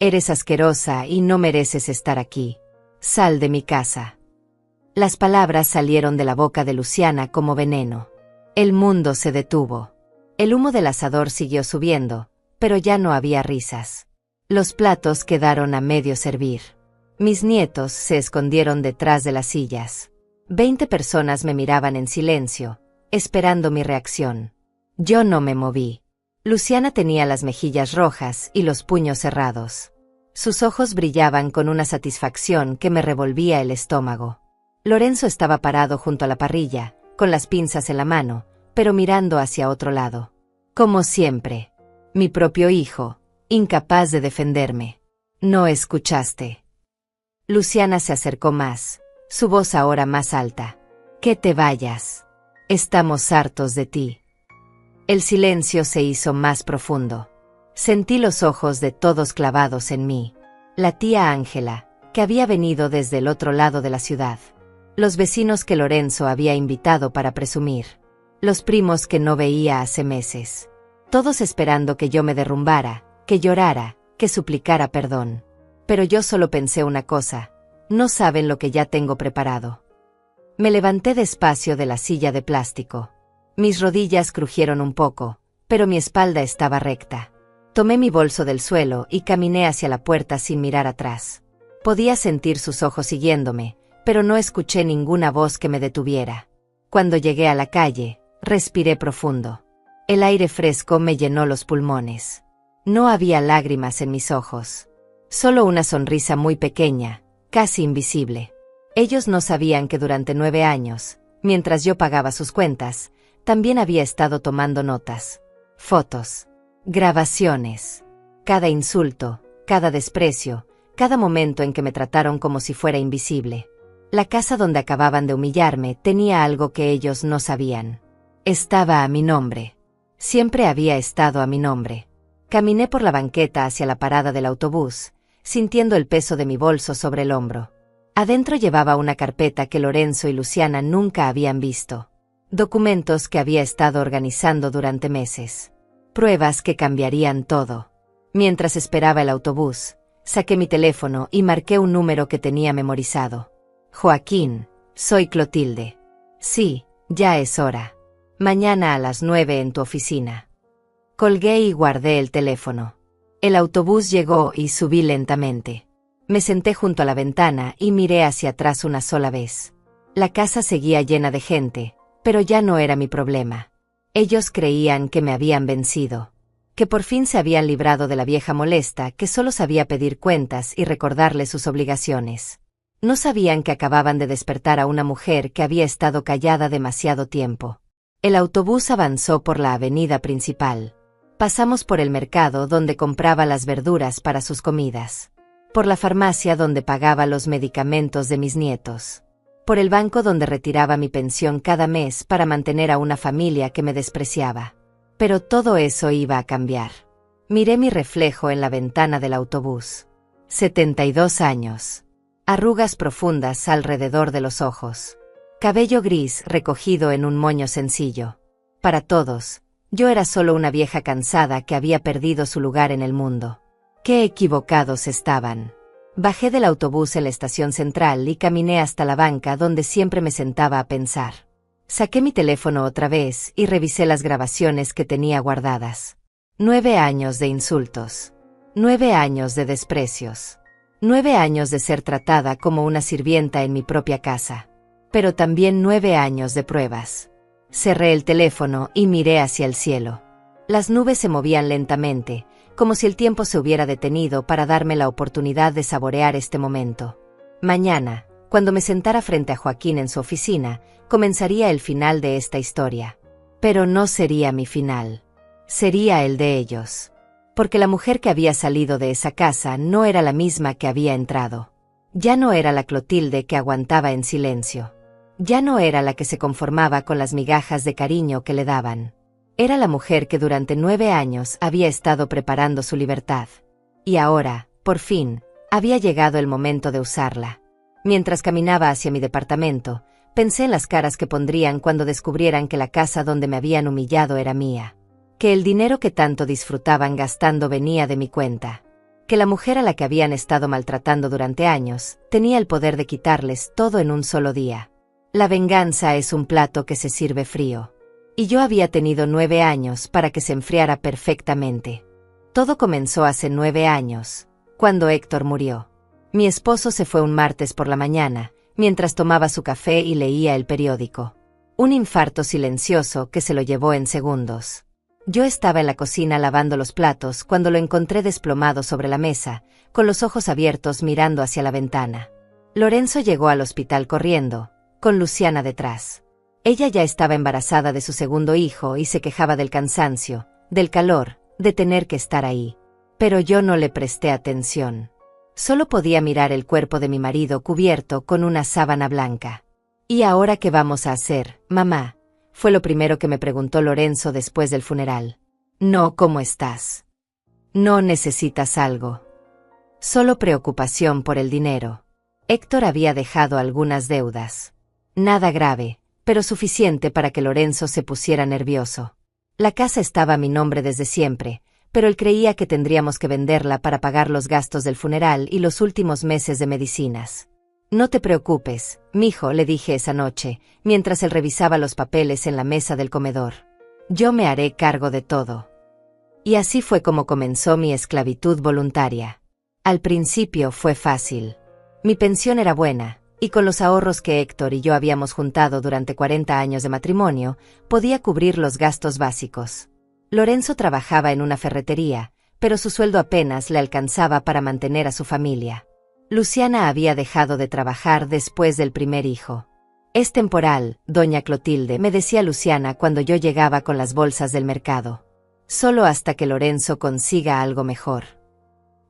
Eres asquerosa y no mereces estar aquí. Sal de mi casa. Las palabras salieron de la boca de Luciana como veneno. El mundo se detuvo. El humo del asador siguió subiendo, pero ya no había risas. Los platos quedaron a medio servir. Mis nietos se escondieron detrás de las sillas. 20 personas me miraban en silencio, esperando mi reacción. Yo no me moví. Luciana tenía las mejillas rojas y los puños cerrados. Sus ojos brillaban con una satisfacción que me revolvía el estómago. Lorenzo estaba parado junto a la parrilla, con las pinzas en la mano, pero mirando hacia otro lado. Como siempre. Mi propio hijo, incapaz de defenderme. No escuchaste. Luciana se acercó más, su voz ahora más alta. Que te vayas. Estamos hartos de ti. El silencio se hizo más profundo. Sentí los ojos de todos clavados en mí. La tía Ángela, que había venido desde el otro lado de la ciudad. Los vecinos que Lorenzo había invitado para presumir. Los primos que no veía hace meses. Todos esperando que yo me derrumbara, que llorara, que suplicara perdón. Pero yo solo pensé una cosa: no saben lo que ya tengo preparado. Me levanté despacio de la silla de plástico. Mis rodillas crujieron un poco, pero mi espalda estaba recta. Tomé mi bolso del suelo y caminé hacia la puerta sin mirar atrás. Podía sentir sus ojos siguiéndome, pero no escuché ninguna voz que me detuviera. Cuando llegué a la calle, respiré profundo. El aire fresco me llenó los pulmones. No había lágrimas en mis ojos. Solo una sonrisa muy pequeña, casi invisible. Ellos no sabían que durante 9 años, mientras yo pagaba sus cuentas, también había estado tomando notas, fotos, grabaciones. Cada insulto, cada desprecio, cada momento en que me trataron como si fuera invisible. La casa donde acababan de humillarme tenía algo que ellos no sabían. Estaba a mi nombre. Siempre había estado a mi nombre. Caminé por la banqueta hacia la parada del autobús, sintiendo el peso de mi bolso sobre el hombro. Adentro llevaba una carpeta que Lorenzo y Luciana nunca habían visto. Documentos que había estado organizando durante meses. Pruebas que cambiarían todo. Mientras esperaba el autobús, saqué mi teléfono y marqué un número que tenía memorizado. Joaquín, soy Clotilde. Sí, ya es hora. Mañana a las 9 en tu oficina. Colgué y guardé el teléfono. El autobús llegó y subí lentamente. Me senté junto a la ventana y miré hacia atrás una sola vez. La casa seguía llena de gente, pero ya no era mi problema. Ellos creían que me habían vencido, que por fin se habían librado de la vieja molesta que solo sabía pedir cuentas y recordarle sus obligaciones. No sabían que acababan de despertar a una mujer que había estado callada demasiado tiempo. El autobús avanzó por la avenida principal. Pasamos por el mercado donde compraba las verduras para sus comidas. Por la farmacia donde pagaba los medicamentos de mis nietos. Por el banco donde retiraba mi pensión cada mes para mantener a una familia que me despreciaba. Pero todo eso iba a cambiar. Miré mi reflejo en la ventana del autobús. 72 años. Arrugas profundas alrededor de los ojos. Cabello gris recogido en un moño sencillo. Para todos, yo era solo una vieja cansada que había perdido su lugar en el mundo. ¡Qué equivocados estaban! Bajé del autobús en la estación central y caminé hasta la banca donde siempre me sentaba a pensar. Saqué mi teléfono otra vez y revisé las grabaciones que tenía guardadas. 9 años de insultos. 9 años de desprecios. 9 años de ser tratada como una sirvienta en mi propia casa. Pero también 9 años de pruebas. Cerré el teléfono y miré hacia el cielo. Las nubes se movían lentamente, como si el tiempo se hubiera detenido para darme la oportunidad de saborear este momento. Mañana, cuando me sentara frente a Joaquín en su oficina, comenzaría el final de esta historia. Pero no sería mi final. Sería el de ellos. Porque la mujer que había salido de esa casa no era la misma que había entrado. Ya no era la Clotilde que aguantaba en silencio. Ya no era la que se conformaba con las migajas de cariño que le daban. Era la mujer que durante 9 años había estado preparando su libertad. Y ahora, por fin, había llegado el momento de usarla. Mientras caminaba hacia mi departamento, pensé en las caras que pondrían cuando descubrieran que la casa donde me habían humillado era mía. Que el dinero que tanto disfrutaban gastando venía de mi cuenta. que la mujer a la que habían estado maltratando durante años tenía el poder de quitarles todo en un solo día. La venganza es un plato que se sirve frío. Y yo había tenido 9 años para que se enfriara perfectamente. Todo comenzó hace 9 años, cuando Héctor murió. Mi esposo se fue un martes por la mañana, mientras tomaba su café y leía el periódico. Un infarto silencioso que se lo llevó en segundos. Yo estaba en la cocina lavando los platos cuando lo encontré desplomado sobre la mesa, con los ojos abiertos mirando hacia la ventana. Lorenzo llegó al hospital corriendo, con Luciana detrás. Ella ya estaba embarazada de su segundo hijo y se quejaba del cansancio, del calor, de tener que estar ahí. Pero yo no le presté atención. Solo podía mirar el cuerpo de mi marido cubierto con una sábana blanca. ¿Y ahora qué vamos a hacer, mamá? Fue lo primero que me preguntó Lorenzo después del funeral. No, ¿cómo estás? No necesitas algo. Solo preocupación por el dinero. Héctor había dejado algunas deudas. Nada grave, pero suficiente para que Lorenzo se pusiera nervioso. La casa estaba a mi nombre desde siempre, pero él creía que tendríamos que venderla para pagar los gastos del funeral y los últimos meses de medicinas. No te preocupes, mijo, le dije esa noche, mientras él revisaba los papeles en la mesa del comedor. Yo me haré cargo de todo. Y así fue como comenzó mi esclavitud voluntaria. Al principio fue fácil. Mi pensión era buena, y con los ahorros que Héctor y yo habíamos juntado durante 40 años de matrimonio, podía cubrir los gastos básicos. Lorenzo trabajaba en una ferretería, pero su sueldo apenas le alcanzaba para mantener a su familia. Luciana había dejado de trabajar después del primer hijo. Es temporal, doña Clotilde, me decía Luciana cuando yo llegaba con las bolsas del mercado. Solo hasta que Lorenzo consiga algo mejor.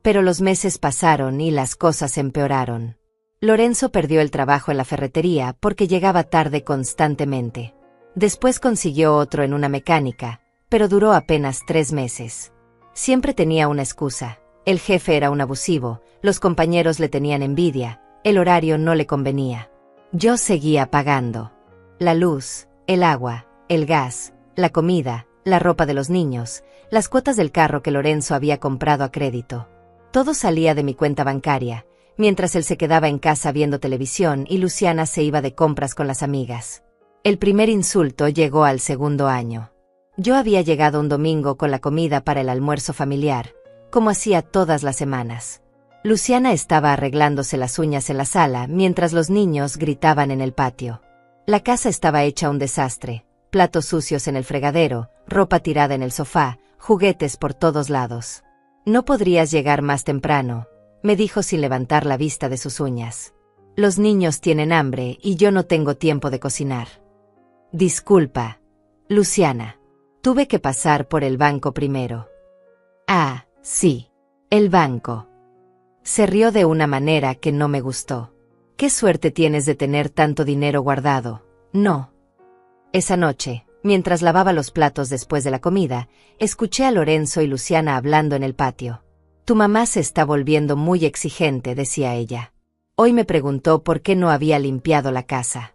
Pero los meses pasaron y las cosas empeoraron. Lorenzo perdió el trabajo en la ferretería porque llegaba tarde constantemente. Después consiguió otro en una mecánica, pero duró apenas 3 meses. Siempre tenía una excusa. El jefe era un abusivo, los compañeros le tenían envidia, el horario no le convenía. Yo seguía pagando. La luz, el agua, el gas, la comida, la ropa de los niños, las cuotas del carro que Lorenzo había comprado a crédito. Todo salía de mi cuenta bancaria, mientras él se quedaba en casa viendo televisión y Luciana se iba de compras con las amigas. El primer insulto llegó al segundo año. Yo había llegado un domingo con la comida para el almuerzo familiar, como hacía todas las semanas. Luciana estaba arreglándose las uñas en la sala mientras los niños gritaban en el patio. La casa estaba hecha un desastre, platos sucios en el fregadero, ropa tirada en el sofá, juguetes por todos lados. No podrías llegar más temprano, me dijo sin levantar la vista de sus uñas. Los niños tienen hambre y yo no tengo tiempo de cocinar. Disculpa, Luciana. Tuve que pasar por el banco primero. Ah, sí, el banco. Se rió de una manera que no me gustó. ¿Qué suerte tienes de tener tanto dinero guardado? No. Esa noche, mientras lavaba los platos después de la comida, escuché a Lorenzo y Luciana hablando en el patio. Tu mamá se está volviendo muy exigente, decía ella. Hoy me preguntó por qué no había limpiado la casa.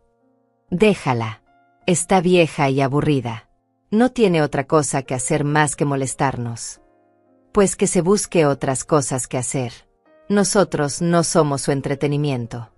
Déjala. Está vieja y aburrida. No tiene otra cosa que hacer más que molestarnos. Pues que se busque otras cosas que hacer. Nosotros no somos su entretenimiento.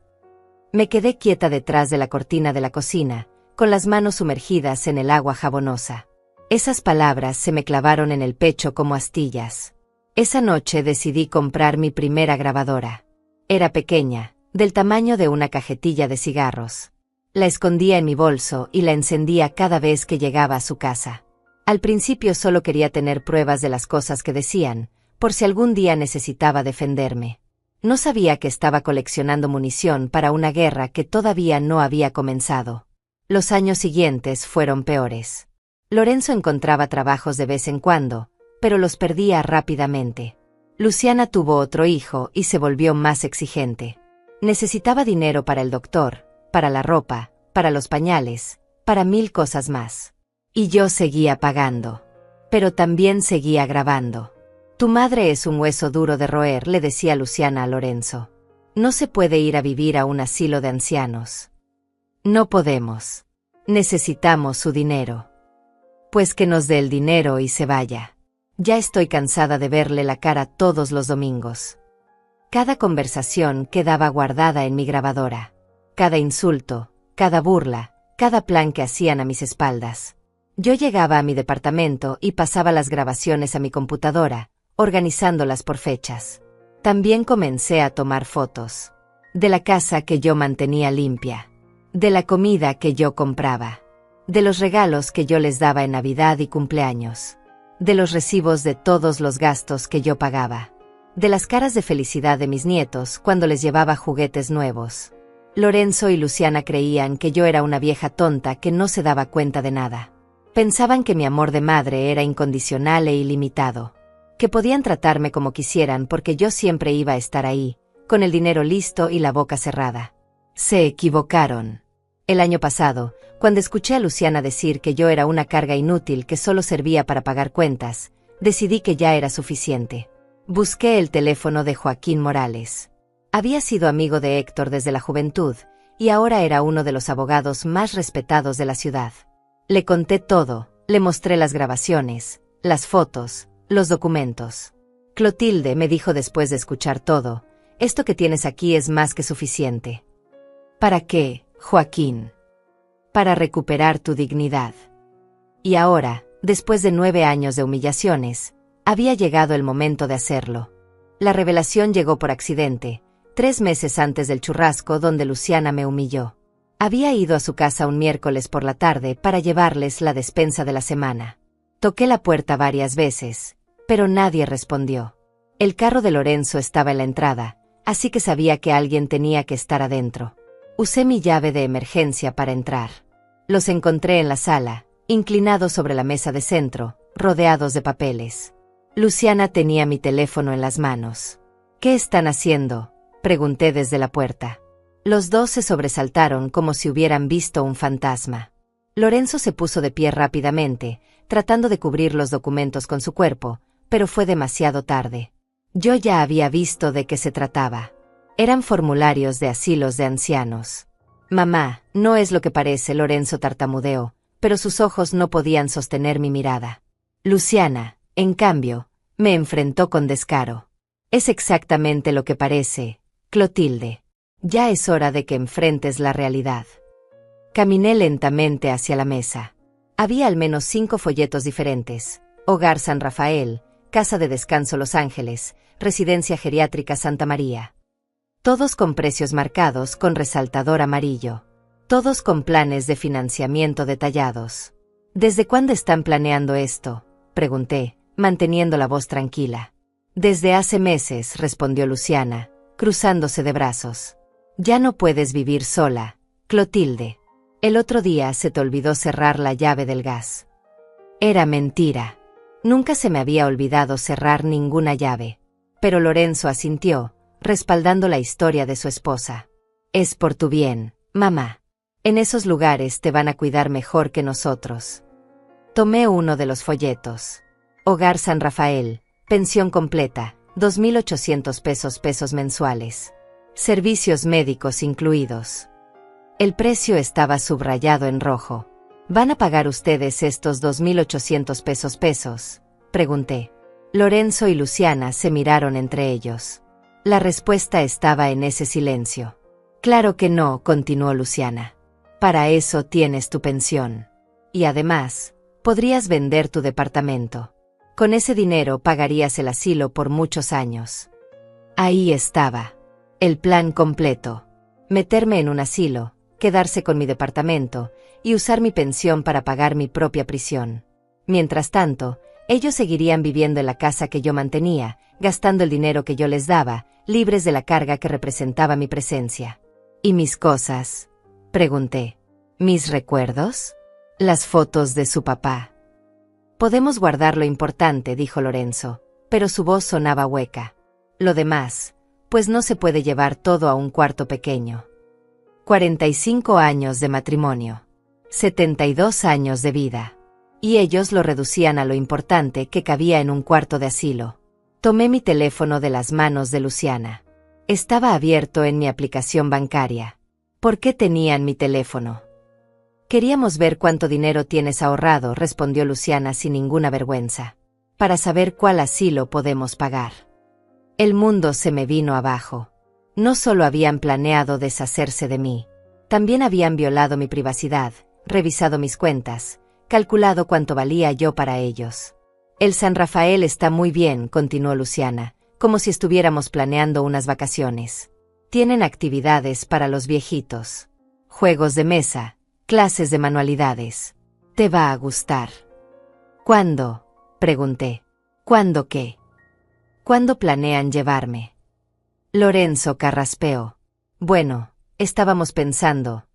Me quedé quieta detrás de la cortina de la cocina, con las manos sumergidas en el agua jabonosa. Esas palabras se me clavaron en el pecho como astillas. Esa noche decidí comprar mi primera grabadora. Era pequeña, del tamaño de una cajetilla de cigarros. La escondía en mi bolso y la encendía cada vez que llegaba a su casa. Al principio solo quería tener pruebas de las cosas que decían, por si algún día necesitaba defenderme. No sabía que estaba coleccionando munición para una guerra que todavía no había comenzado. Los años siguientes fueron peores. Lorenzo encontraba trabajos de vez en cuando, pero los perdía rápidamente. Luciana tuvo otro hijo y se volvió más exigente. Necesitaba dinero para el doctor, para la ropa, para los pañales, para 1000 cosas más. Y yo seguía pagando. Pero también seguía grabando. Tu madre es un hueso duro de roer, le decía Luciana a Lorenzo. No se puede ir a vivir a un asilo de ancianos. No podemos. Necesitamos su dinero. Pues que nos dé el dinero y se vaya. Ya estoy cansada de verle la cara todos los domingos. Cada conversación quedaba guardada en mi grabadora. Cada insulto, cada burla, cada plan que hacían a mis espaldas. Yo llegaba a mi departamento y pasaba las grabaciones a mi computadora, organizándolas por fechas. También comencé a tomar fotos. De la casa que yo mantenía limpia. De la comida que yo compraba. De los regalos que yo les daba en Navidad y cumpleaños. De los recibos de todos los gastos que yo pagaba. De las caras de felicidad de mis nietos cuando les llevaba juguetes nuevos. Lorenzo y Luciana creían que yo era una vieja tonta que no se daba cuenta de nada. Pensaban que mi amor de madre era incondicional e ilimitado. Que podían tratarme como quisieran porque yo siempre iba a estar ahí, con el dinero listo y la boca cerrada. Se equivocaron. El año pasado, cuando escuché a Luciana decir que yo era una carga inútil que solo servía para pagar cuentas, decidí que ya era suficiente. Busqué el teléfono de Joaquín Morales. Había sido amigo de Héctor desde la juventud, y ahora era uno de los abogados más respetados de la ciudad. Le conté todo, le mostré las grabaciones, las fotos, los documentos. Clotilde, me dijo después de escuchar todo, esto que tienes aquí es más que suficiente. ¿Para qué, Joaquín? Para recuperar tu dignidad. Y ahora, después de 9 años de humillaciones, había llegado el momento de hacerlo. La revelación llegó por accidente, 3 meses antes del churrasco donde Luciana me humilló. Había ido a su casa un miércoles por la tarde para llevarles la despensa de la semana. Toqué la puerta varias veces, pero nadie respondió. El carro de Lorenzo estaba en la entrada, así que sabía que alguien tenía que estar adentro. Usé mi llave de emergencia para entrar. Los encontré en la sala, inclinados sobre la mesa de centro, rodeados de papeles. Luciana tenía mi teléfono en las manos. ¿Qué están haciendo?, pregunté desde la puerta. Los dos se sobresaltaron como si hubieran visto un fantasma. Lorenzo se puso de pie rápidamente, tratando de cubrir los documentos con su cuerpo, pero fue demasiado tarde. Yo ya había visto de qué se trataba. Eran formularios de asilos de ancianos. Mamá, no es lo que parece, Lorenzo tartamudeó, pero sus ojos no podían sostener mi mirada. Luciana, en cambio, me enfrentó con descaro. Es exactamente lo que parece, Clotilde. Ya es hora de que enfrentes la realidad. Caminé lentamente hacia la mesa. Había al menos 5 folletos diferentes. Hogar San Rafael, Casa de Descanso Los Ángeles, Residencia Geriátrica Santa María. Todos con precios marcados con resaltador amarillo. Todos con planes de financiamiento detallados. ¿Desde cuándo están planeando esto?, pregunté, manteniendo la voz tranquila. Desde hace meses, respondió Luciana, cruzándose de brazos. Ya no puedes vivir sola, Clotilde. El otro día se te olvidó cerrar la llave del gas. Era mentira. Nunca se me había olvidado cerrar ninguna llave. Pero Lorenzo asintió, respaldando la historia de su esposa. Es por tu bien, mamá. En esos lugares te van a cuidar mejor que nosotros. Tomé uno de los folletos. Hogar San Rafael, pensión completa, 2.800 pesos mensuales. Servicios médicos incluidos. El precio estaba subrayado en rojo. ¿Van a pagar ustedes estos 2.800 pesos? Pregunté. Lorenzo y Luciana se miraron entre ellos. La respuesta estaba en ese silencio. Claro que no, continuó Luciana. Para eso tienes tu pensión. Y además, podrías vender tu departamento. Con ese dinero pagarías el asilo por muchos años. Ahí estaba. El plan completo. Meterme en un asilo, quedarse con mi departamento y usar mi pensión para pagar mi propia prisión. Mientras tanto, ellos seguirían viviendo en la casa que yo mantenía, gastando el dinero que yo les daba, libres de la carga que representaba mi presencia. ¿Y mis cosas?, pregunté. ¿Mis recuerdos? Las fotos de su papá. Podemos guardar lo importante, dijo Lorenzo, pero su voz sonaba hueca. Lo demás, pues no se puede llevar todo a un cuarto pequeño. 45 años de matrimonio. 72 años de vida. Y ellos lo reducían a lo importante que cabía en un cuarto de asilo. Tomé mi teléfono de las manos de Luciana. Estaba abierto en mi aplicación bancaria. ¿Por qué tenían mi teléfono? Queríamos ver cuánto dinero tienes ahorrado, respondió Luciana sin ninguna vergüenza. para saber cuál asilo podemos pagar. El mundo se me vino abajo. No solo habían planeado deshacerse de mí, también habían violado mi privacidad, revisado mis cuentas, calculado cuánto valía yo para ellos. El San Rafael está muy bien, continuó Luciana, como si estuviéramos planeando unas vacaciones. Tienen actividades para los viejitos, juegos de mesa, clases de manualidades. Te va a gustar. ¿Cuándo? Pregunté. ¿Cuándo qué? ¿Cuándo planean llevarme? Lorenzo carraspeó. Bueno, estábamos pensando,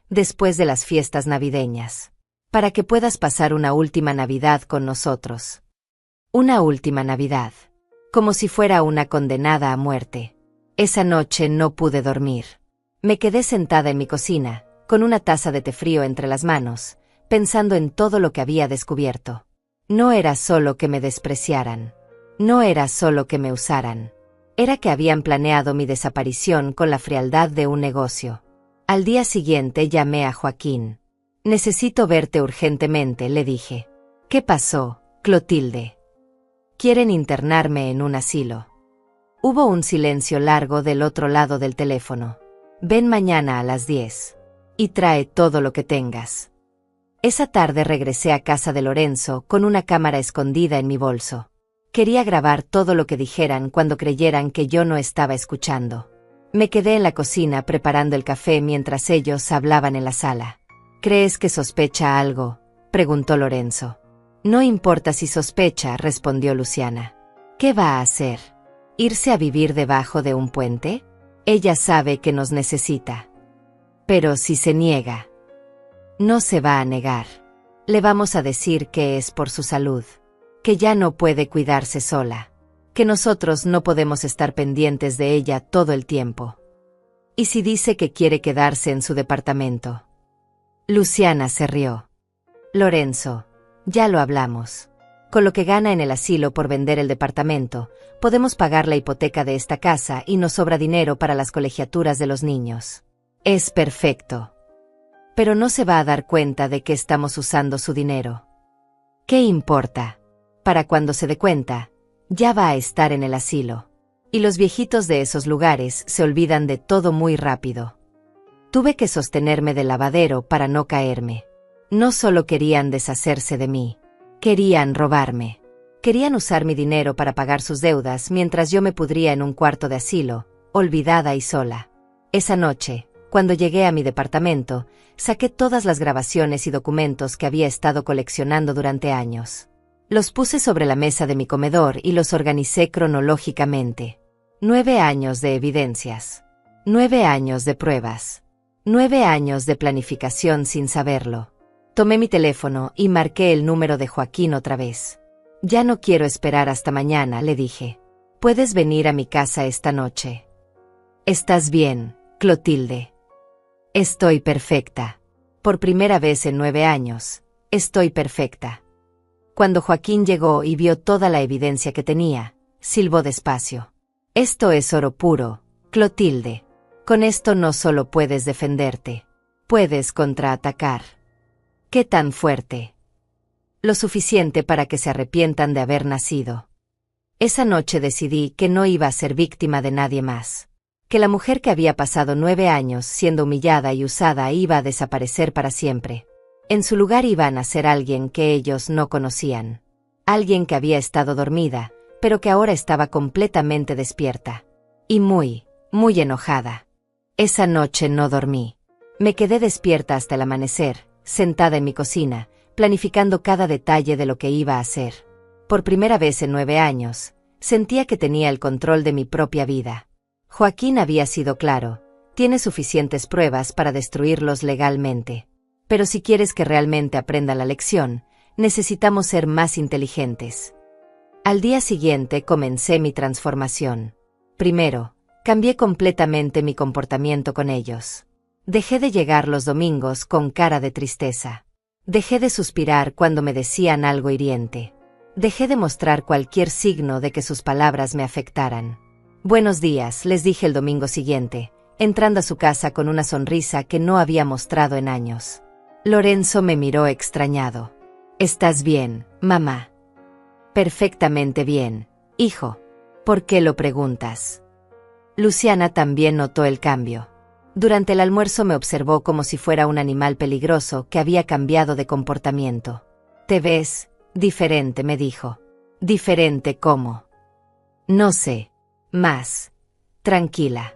después de las fiestas navideñas, para que puedas pasar una última Navidad con nosotros. Una última Navidad, como si fuera una condenada a muerte. Esa noche no pude dormir. Me quedé sentada en mi cocina, con una taza de té frío entre las manos, pensando en todo lo que había descubierto. No era solo que me despreciaran. No era solo que me usaran. Era que habían planeado mi desaparición con la frialdad de un negocio. Al día siguiente llamé a Joaquín. Necesito verte urgentemente, le dije. ¿Qué pasó, Clotilde? Quieren internarme en un asilo. Hubo un silencio largo del otro lado del teléfono. Ven mañana a las 10. Y trae todo lo que tengas. Esa tarde regresé a casa de Lorenzo con una cámara escondida en mi bolso. Quería grabar todo lo que dijeran cuando creyeran que yo no estaba escuchando. Me quedé en la cocina preparando el café mientras ellos hablaban en la sala. ¿Crees que sospecha algo?, preguntó Lorenzo. No importa si sospecha, respondió Luciana. ¿Qué va a hacer? ¿Irse a vivir debajo de un puente? Ella sabe que nos necesita. Pero si se niega, no se va a negar. Le vamos a decir que es por su salud, que ya no puede cuidarse sola, que nosotros no podemos estar pendientes de ella todo el tiempo. ¿Y si dice que quiere quedarse en su departamento? Luciana se rió. Lorenzo, ya lo hablamos. Con lo que gana en el asilo por vender el departamento, podemos pagar la hipoteca de esta casa y nos sobra dinero para las colegiaturas de los niños. Es perfecto. Pero no se va a dar cuenta de que estamos usando su dinero. ¿Qué importa? Para cuando se dé cuenta, ya va a estar en el asilo. Y los viejitos de esos lugares se olvidan de todo muy rápido. Tuve que sostenerme del lavadero para no caerme. No solo querían deshacerse de mí, querían robarme. Querían usar mi dinero para pagar sus deudas mientras yo me pudría en un cuarto de asilo, olvidada y sola. Esa noche, cuando llegué a mi departamento, saqué todas las grabaciones y documentos que había estado coleccionando durante años. Los puse sobre la mesa de mi comedor y los organicé cronológicamente. 9 años de evidencias. 9 años de pruebas. 9 años de planificación sin saberlo. Tomé mi teléfono y marqué el número de Joaquín otra vez. Ya no quiero esperar hasta mañana, le dije. ¿Puedes venir a mi casa esta noche? ¿Estás bien, Clotilde? Estoy perfecta. Por primera vez en 9 años, estoy perfecta. Cuando Joaquín llegó y vio toda la evidencia que tenía, silbó despacio. Esto es oro puro, Clotilde. Con esto no solo puedes defenderte, puedes contraatacar. ¿Qué tan fuerte? Lo suficiente para que se arrepientan de haber nacido. Esa noche decidí que no iba a ser víctima de nadie más. Que la mujer que había pasado 9 años siendo humillada y usada iba a desaparecer para siempre. En su lugar iba a nacer alguien que ellos no conocían. Alguien que había estado dormida, pero que ahora estaba completamente despierta. Y muy enojada. Esa noche no dormí. Me quedé despierta hasta el amanecer, sentada en mi cocina, planificando cada detalle de lo que iba a hacer. Por primera vez en 9 años, sentía que tenía el control de mi propia vida. Joaquín había sido claro, tiene suficientes pruebas para destruirlos legalmente. Pero si quieres que realmente aprenda la lección, necesitamos ser más inteligentes. Al día siguiente comencé mi transformación. Primero, cambié completamente mi comportamiento con ellos. Dejé de llegar los domingos con cara de tristeza. Dejé de suspirar cuando me decían algo hiriente. Dejé de mostrar cualquier signo de que sus palabras me afectaran. Buenos días, les dije el domingo siguiente, entrando a su casa con una sonrisa que no había mostrado en años. Lorenzo me miró extrañado. ¿Estás bien, mamá? Perfectamente bien, hijo. ¿Por qué lo preguntas? Luciana también notó el cambio. Durante el almuerzo me observó como si fuera un animal peligroso que había cambiado de comportamiento. Te ves diferente, me dijo. ¿Diferente cómo? No sé. Más tranquila.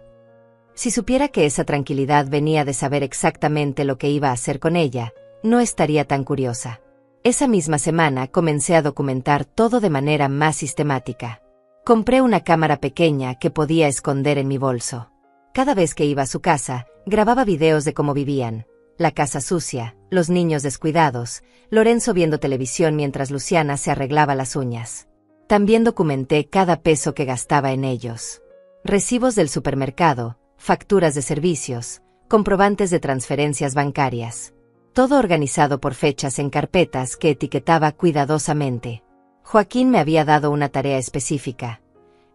Si supiera que esa tranquilidad venía de saber exactamente lo que iba a hacer con ella, no estaría tan curiosa. Esa misma semana comencé a documentar todo de manera más sistemática. Compré una cámara pequeña que podía esconder en mi bolso. Cada vez que iba a su casa, grababa videos de cómo vivían. La casa sucia, los niños descuidados, Lorenzo viendo televisión mientras Luciana se arreglaba las uñas. También documenté cada peso que gastaba en ellos. Recibos del supermercado, facturas de servicios, comprobantes de transferencias bancarias. Todo organizado por fechas en carpetas que etiquetaba cuidadosamente. Joaquín me había dado una tarea específica.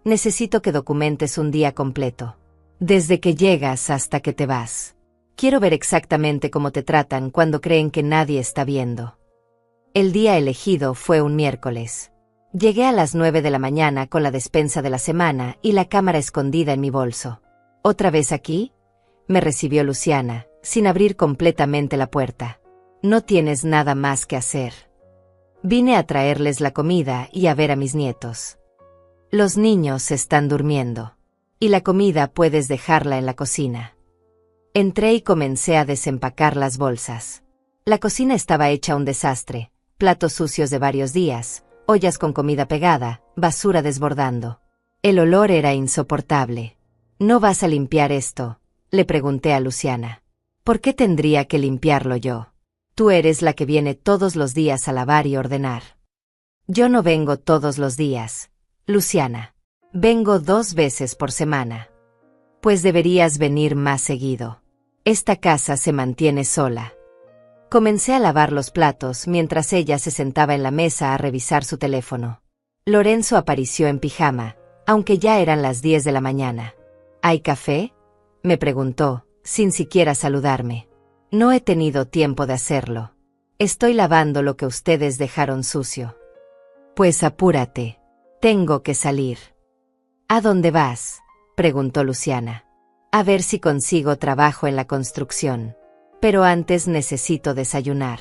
Necesito que documentes un día completo. Desde que llegas hasta que te vas. Quiero ver exactamente cómo te tratan cuando creen que nadie está viendo. El día elegido fue un miércoles. Llegué a las 9 de la mañana con la despensa de la semana y la cámara escondida en mi bolso. ¿Otra vez aquí? Me recibió Luciana, sin abrir completamente la puerta. No tienes nada más que hacer. Vine a traerles la comida y a ver a mis nietos. Los niños están durmiendo. Y la comida puedes dejarla en la cocina. Entré y comencé a desempacar las bolsas. La cocina estaba hecha un desastre, platos sucios de varios días, ollas con comida pegada, basura desbordando. El olor era insoportable. ¿No vas a limpiar esto?, le pregunté a Luciana. ¿Por qué tendría que limpiarlo yo? Tú eres la que viene todos los días a lavar y ordenar. Yo no vengo todos los días, Luciana. Vengo 2 veces por semana. Pues deberías venir más seguido. Esta casa se mantiene sola. Comencé a lavar los platos mientras ella se sentaba en la mesa a revisar su teléfono. Lorenzo apareció en pijama, aunque ya eran las 10 de la mañana. ¿Hay café?, me preguntó, sin siquiera saludarme. No he tenido tiempo de hacerlo. Estoy lavando lo que ustedes dejaron sucio. Pues apúrate. Tengo que salir. ¿A dónde vas?, preguntó Luciana. A ver si consigo trabajo en la construcción. Pero antes necesito desayunar.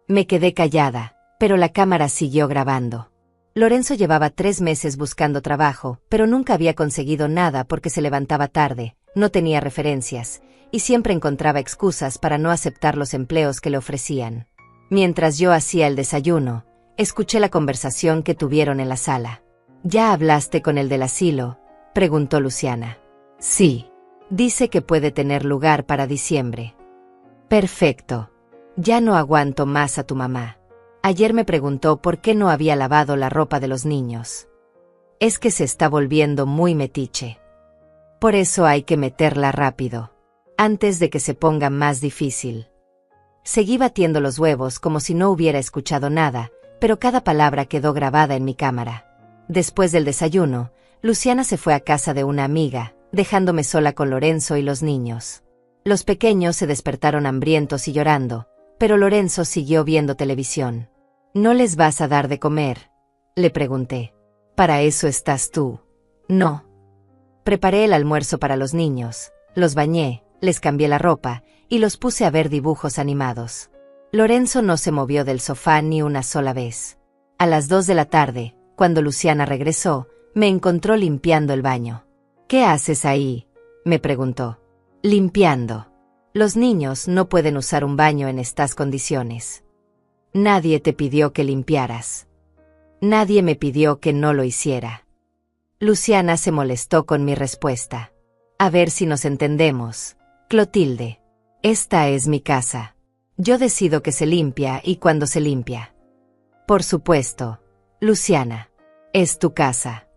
Me quedé callada, pero la cámara siguió grabando. Lorenzo llevaba 3 meses buscando trabajo, pero nunca había conseguido nada porque se levantaba tarde, no tenía referencias, y siempre encontraba excusas para no aceptar los empleos que le ofrecían. Mientras yo hacía el desayuno, escuché la conversación que tuvieron en la sala. ¿Ya hablaste con el del asilo?, preguntó Luciana. Sí. Dice que puede tener lugar para diciembre. Perfecto. Ya no aguanto más a tu mamá. Ayer me preguntó por qué no había lavado la ropa de los niños. Es que se está volviendo muy metiche. Por eso hay que meterla rápido, antes de que se ponga más difícil. Seguí batiendo los huevos como si no hubiera escuchado nada, pero cada palabra quedó grabada en mi cámara. Después del desayuno, Luciana se fue a casa de una amiga, dejándome sola con Lorenzo y los niños. Los pequeños se despertaron hambrientos y llorando, pero Lorenzo siguió viendo televisión. ¿No les vas a dar de comer?, le pregunté. ¿Para eso estás tú? No. Preparé el almuerzo para los niños, los bañé, les cambié la ropa, y los puse a ver dibujos animados. Lorenzo no se movió del sofá ni una sola vez. A las 2 de la tarde, cuando Luciana regresó, me encontró limpiando el baño. ¿Qué haces ahí?, me preguntó. Limpiando. Los niños no pueden usar un baño en estas condiciones. Nadie te pidió que limpiaras. Nadie me pidió que no lo hiciera. Luciana se molestó con mi respuesta. A ver si nos entendemos, Clotilde. Esta es mi casa. Yo decido que se limpia y cuándo se limpia. Por supuesto, Luciana. Es tu casa.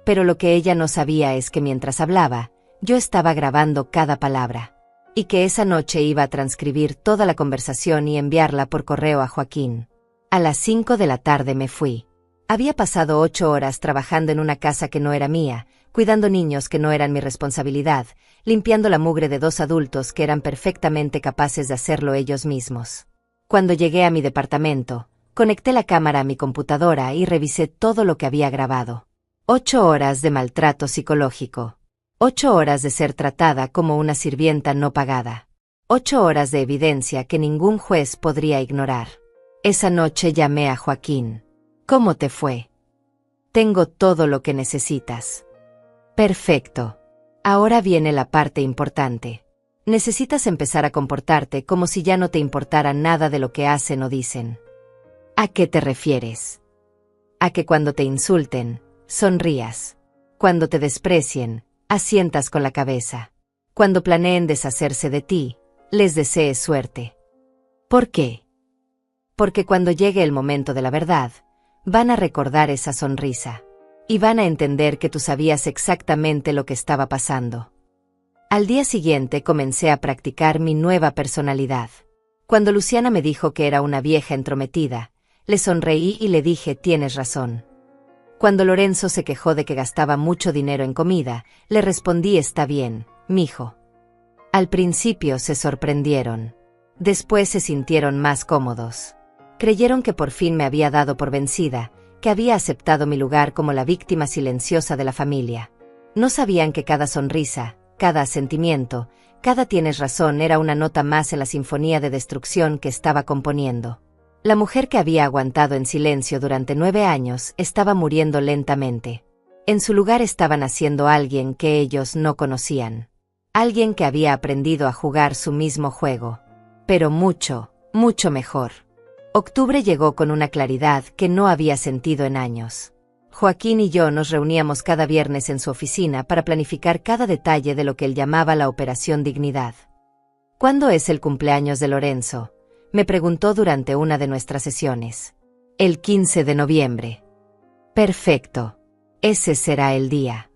Pero lo que ella no sabía es que mientras hablaba, yo estaba grabando cada palabra. Y que esa noche iba a transcribir toda la conversación y enviarla por correo a Joaquín. A las 5 de la tarde me fui. Había pasado 8 horas trabajando en una casa que no era mía, cuidando niños que no eran mi responsabilidad, limpiando la mugre de 2 adultos que eran perfectamente capaces de hacerlo ellos mismos. Cuando llegué a mi departamento, Conecté la cámara a mi computadora y revisé todo lo que había grabado. 8 horas de maltrato psicológico. 8 horas de ser tratada como una sirvienta no pagada. 8 horas de evidencia que ningún juez podría ignorar. Esa noche llamé a Joaquín. ¿Cómo te fue? Tengo todo lo que necesitas. Perfecto. Ahora viene la parte importante. Necesitas empezar a comportarte como si ya no te importara nada de lo que hacen o dicen. ¿A qué te refieres? A que cuando te insulten, sonrías. Cuando te desprecien, asientas con la cabeza. Cuando planeen deshacerse de ti, les desees suerte. ¿Por qué? Porque cuando llegue el momento de la verdad, van a recordar esa sonrisa. Y van a entender que tú sabías exactamente lo que estaba pasando. Al día siguiente comencé a practicar mi nueva personalidad. Cuando Luciana me dijo que era una vieja entrometida, le sonreí y le dije: tienes razón. Cuando Lorenzo se quejó de que gastaba mucho dinero en comida, le respondí: está bien, mijo. Al principio se sorprendieron. Después se sintieron más cómodos. Creyeron que por fin me había dado por vencida, que había aceptado mi lugar como la víctima silenciosa de la familia. No sabían que cada sonrisa, cada asentimiento, cada tienes razón era una nota más en la sinfonía de destrucción que estaba componiendo. La mujer que había aguantado en silencio durante 9 años estaba muriendo lentamente. En su lugar estaba naciendo alguien que ellos no conocían. Alguien que había aprendido a jugar su mismo juego. Pero mucho, mucho mejor. Octubre llegó con una claridad que no había sentido en años. Joaquín y yo nos reuníamos cada viernes en su oficina para planificar cada detalle de lo que él llamaba la Operación Dignidad. ¿Cuándo es el cumpleaños de Lorenzo?, me preguntó durante una de nuestras sesiones. El 15 de noviembre. Perfecto. Ese será el día.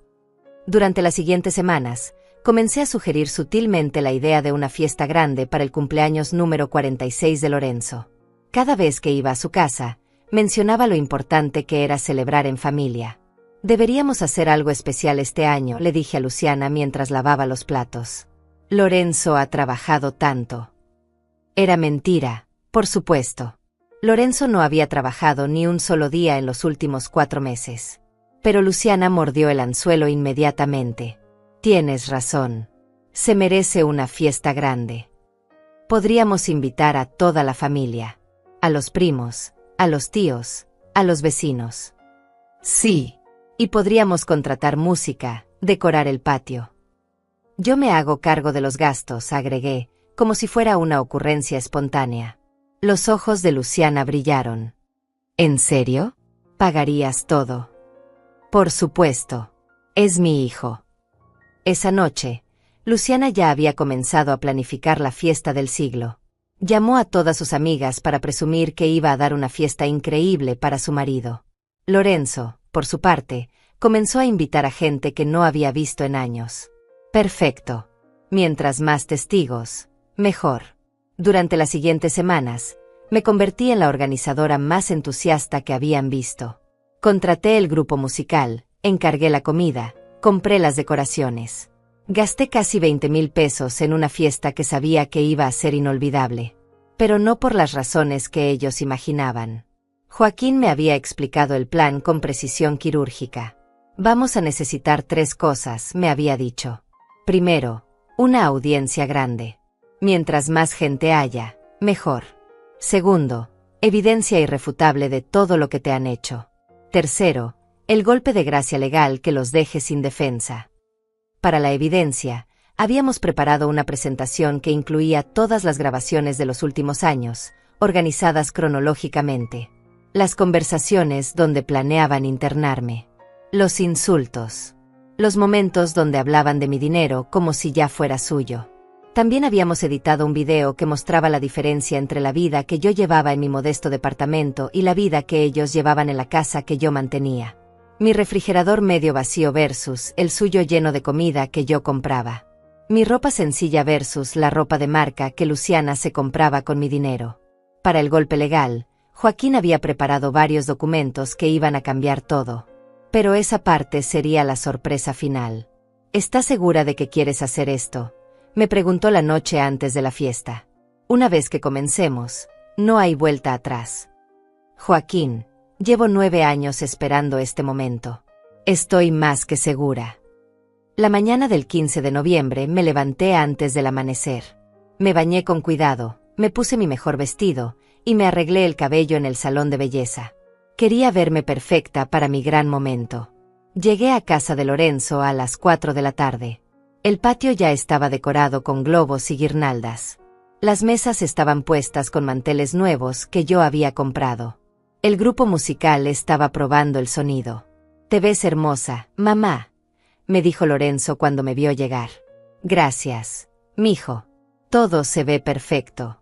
Durante las siguientes semanas, comencé a sugerir sutilmente la idea de una fiesta grande para el cumpleaños número 46 de Lorenzo. Cada vez que iba a su casa, mencionaba lo importante que era celebrar en familia. Deberíamos hacer algo especial este año, le dije a Luciana mientras lavaba los platos. Lorenzo ha trabajado tanto. Era mentira, por supuesto. Lorenzo no había trabajado ni un solo día en los últimos 4 meses. Pero Luciana mordió el anzuelo inmediatamente. Tienes razón. Se merece una fiesta grande. Podríamos invitar a toda la familia. A los primos, a los tíos, a los vecinos. Sí. Y podríamos contratar música, decorar el patio. Yo me hago cargo de los gastos, agregué, como si fuera una ocurrencia espontánea. Los ojos de Luciana brillaron. ¿En serio? ¿Pagarías todo? Por supuesto. Es mi hijo. Esa noche, Luciana ya había comenzado a planificar la fiesta del siglo. Llamó a todas sus amigas para presumir que iba a dar una fiesta increíble para su marido. Lorenzo, por su parte, comenzó a invitar a gente que no había visto en años. Perfecto. Mientras más testigos, mejor. Durante las siguientes semanas, me convertí en la organizadora más entusiasta que habían visto. Contraté el grupo musical, encargué la comida, compré las decoraciones. Gasté casi 20,000 pesos en una fiesta que sabía que iba a ser inolvidable. Pero no por las razones que ellos imaginaban. Joaquín me había explicado el plan con precisión quirúrgica. Vamos a necesitar 3 cosas, me había dicho. Primero, una audiencia grande. Mientras más gente haya, mejor. Segundo, evidencia irrefutable de todo lo que te han hecho. Tercero, el golpe de gracia legal que los deje sin defensa. Para la evidencia, habíamos preparado una presentación que incluía todas las grabaciones de los últimos años, organizadas cronológicamente. Las conversaciones donde planeaban internarme. Los insultos. Los momentos donde hablaban de mi dinero como si ya fuera suyo. También habíamos editado un video que mostraba la diferencia entre la vida que yo llevaba en mi modesto departamento y la vida que ellos llevaban en la casa que yo mantenía. Mi refrigerador medio vacío versus el suyo lleno de comida que yo compraba. Mi ropa sencilla versus la ropa de marca que Luciana se compraba con mi dinero. Para el golpe legal, Joaquín había preparado varios documentos que iban a cambiar todo. Pero esa parte sería la sorpresa final. ¿Estás segura de que quieres hacer esto?, me preguntó la noche antes de la fiesta. Una vez que comencemos, no hay vuelta atrás. Joaquín, llevo 9 años esperando este momento. Estoy más que segura. La mañana del 15 de noviembre me levanté antes del amanecer. Me bañé con cuidado, me puse mi mejor vestido, y me arreglé el cabello en el salón de belleza. Quería verme perfecta para mi gran momento. Llegué a casa de Lorenzo a las 4 de la tarde. El patio ya estaba decorado con globos y guirnaldas. Las mesas estaban puestas con manteles nuevos que yo había comprado. El grupo musical estaba probando el sonido. «Te ves hermosa, mamá», me dijo Lorenzo cuando me vio llegar. «Gracias, mijo. Todo se ve perfecto».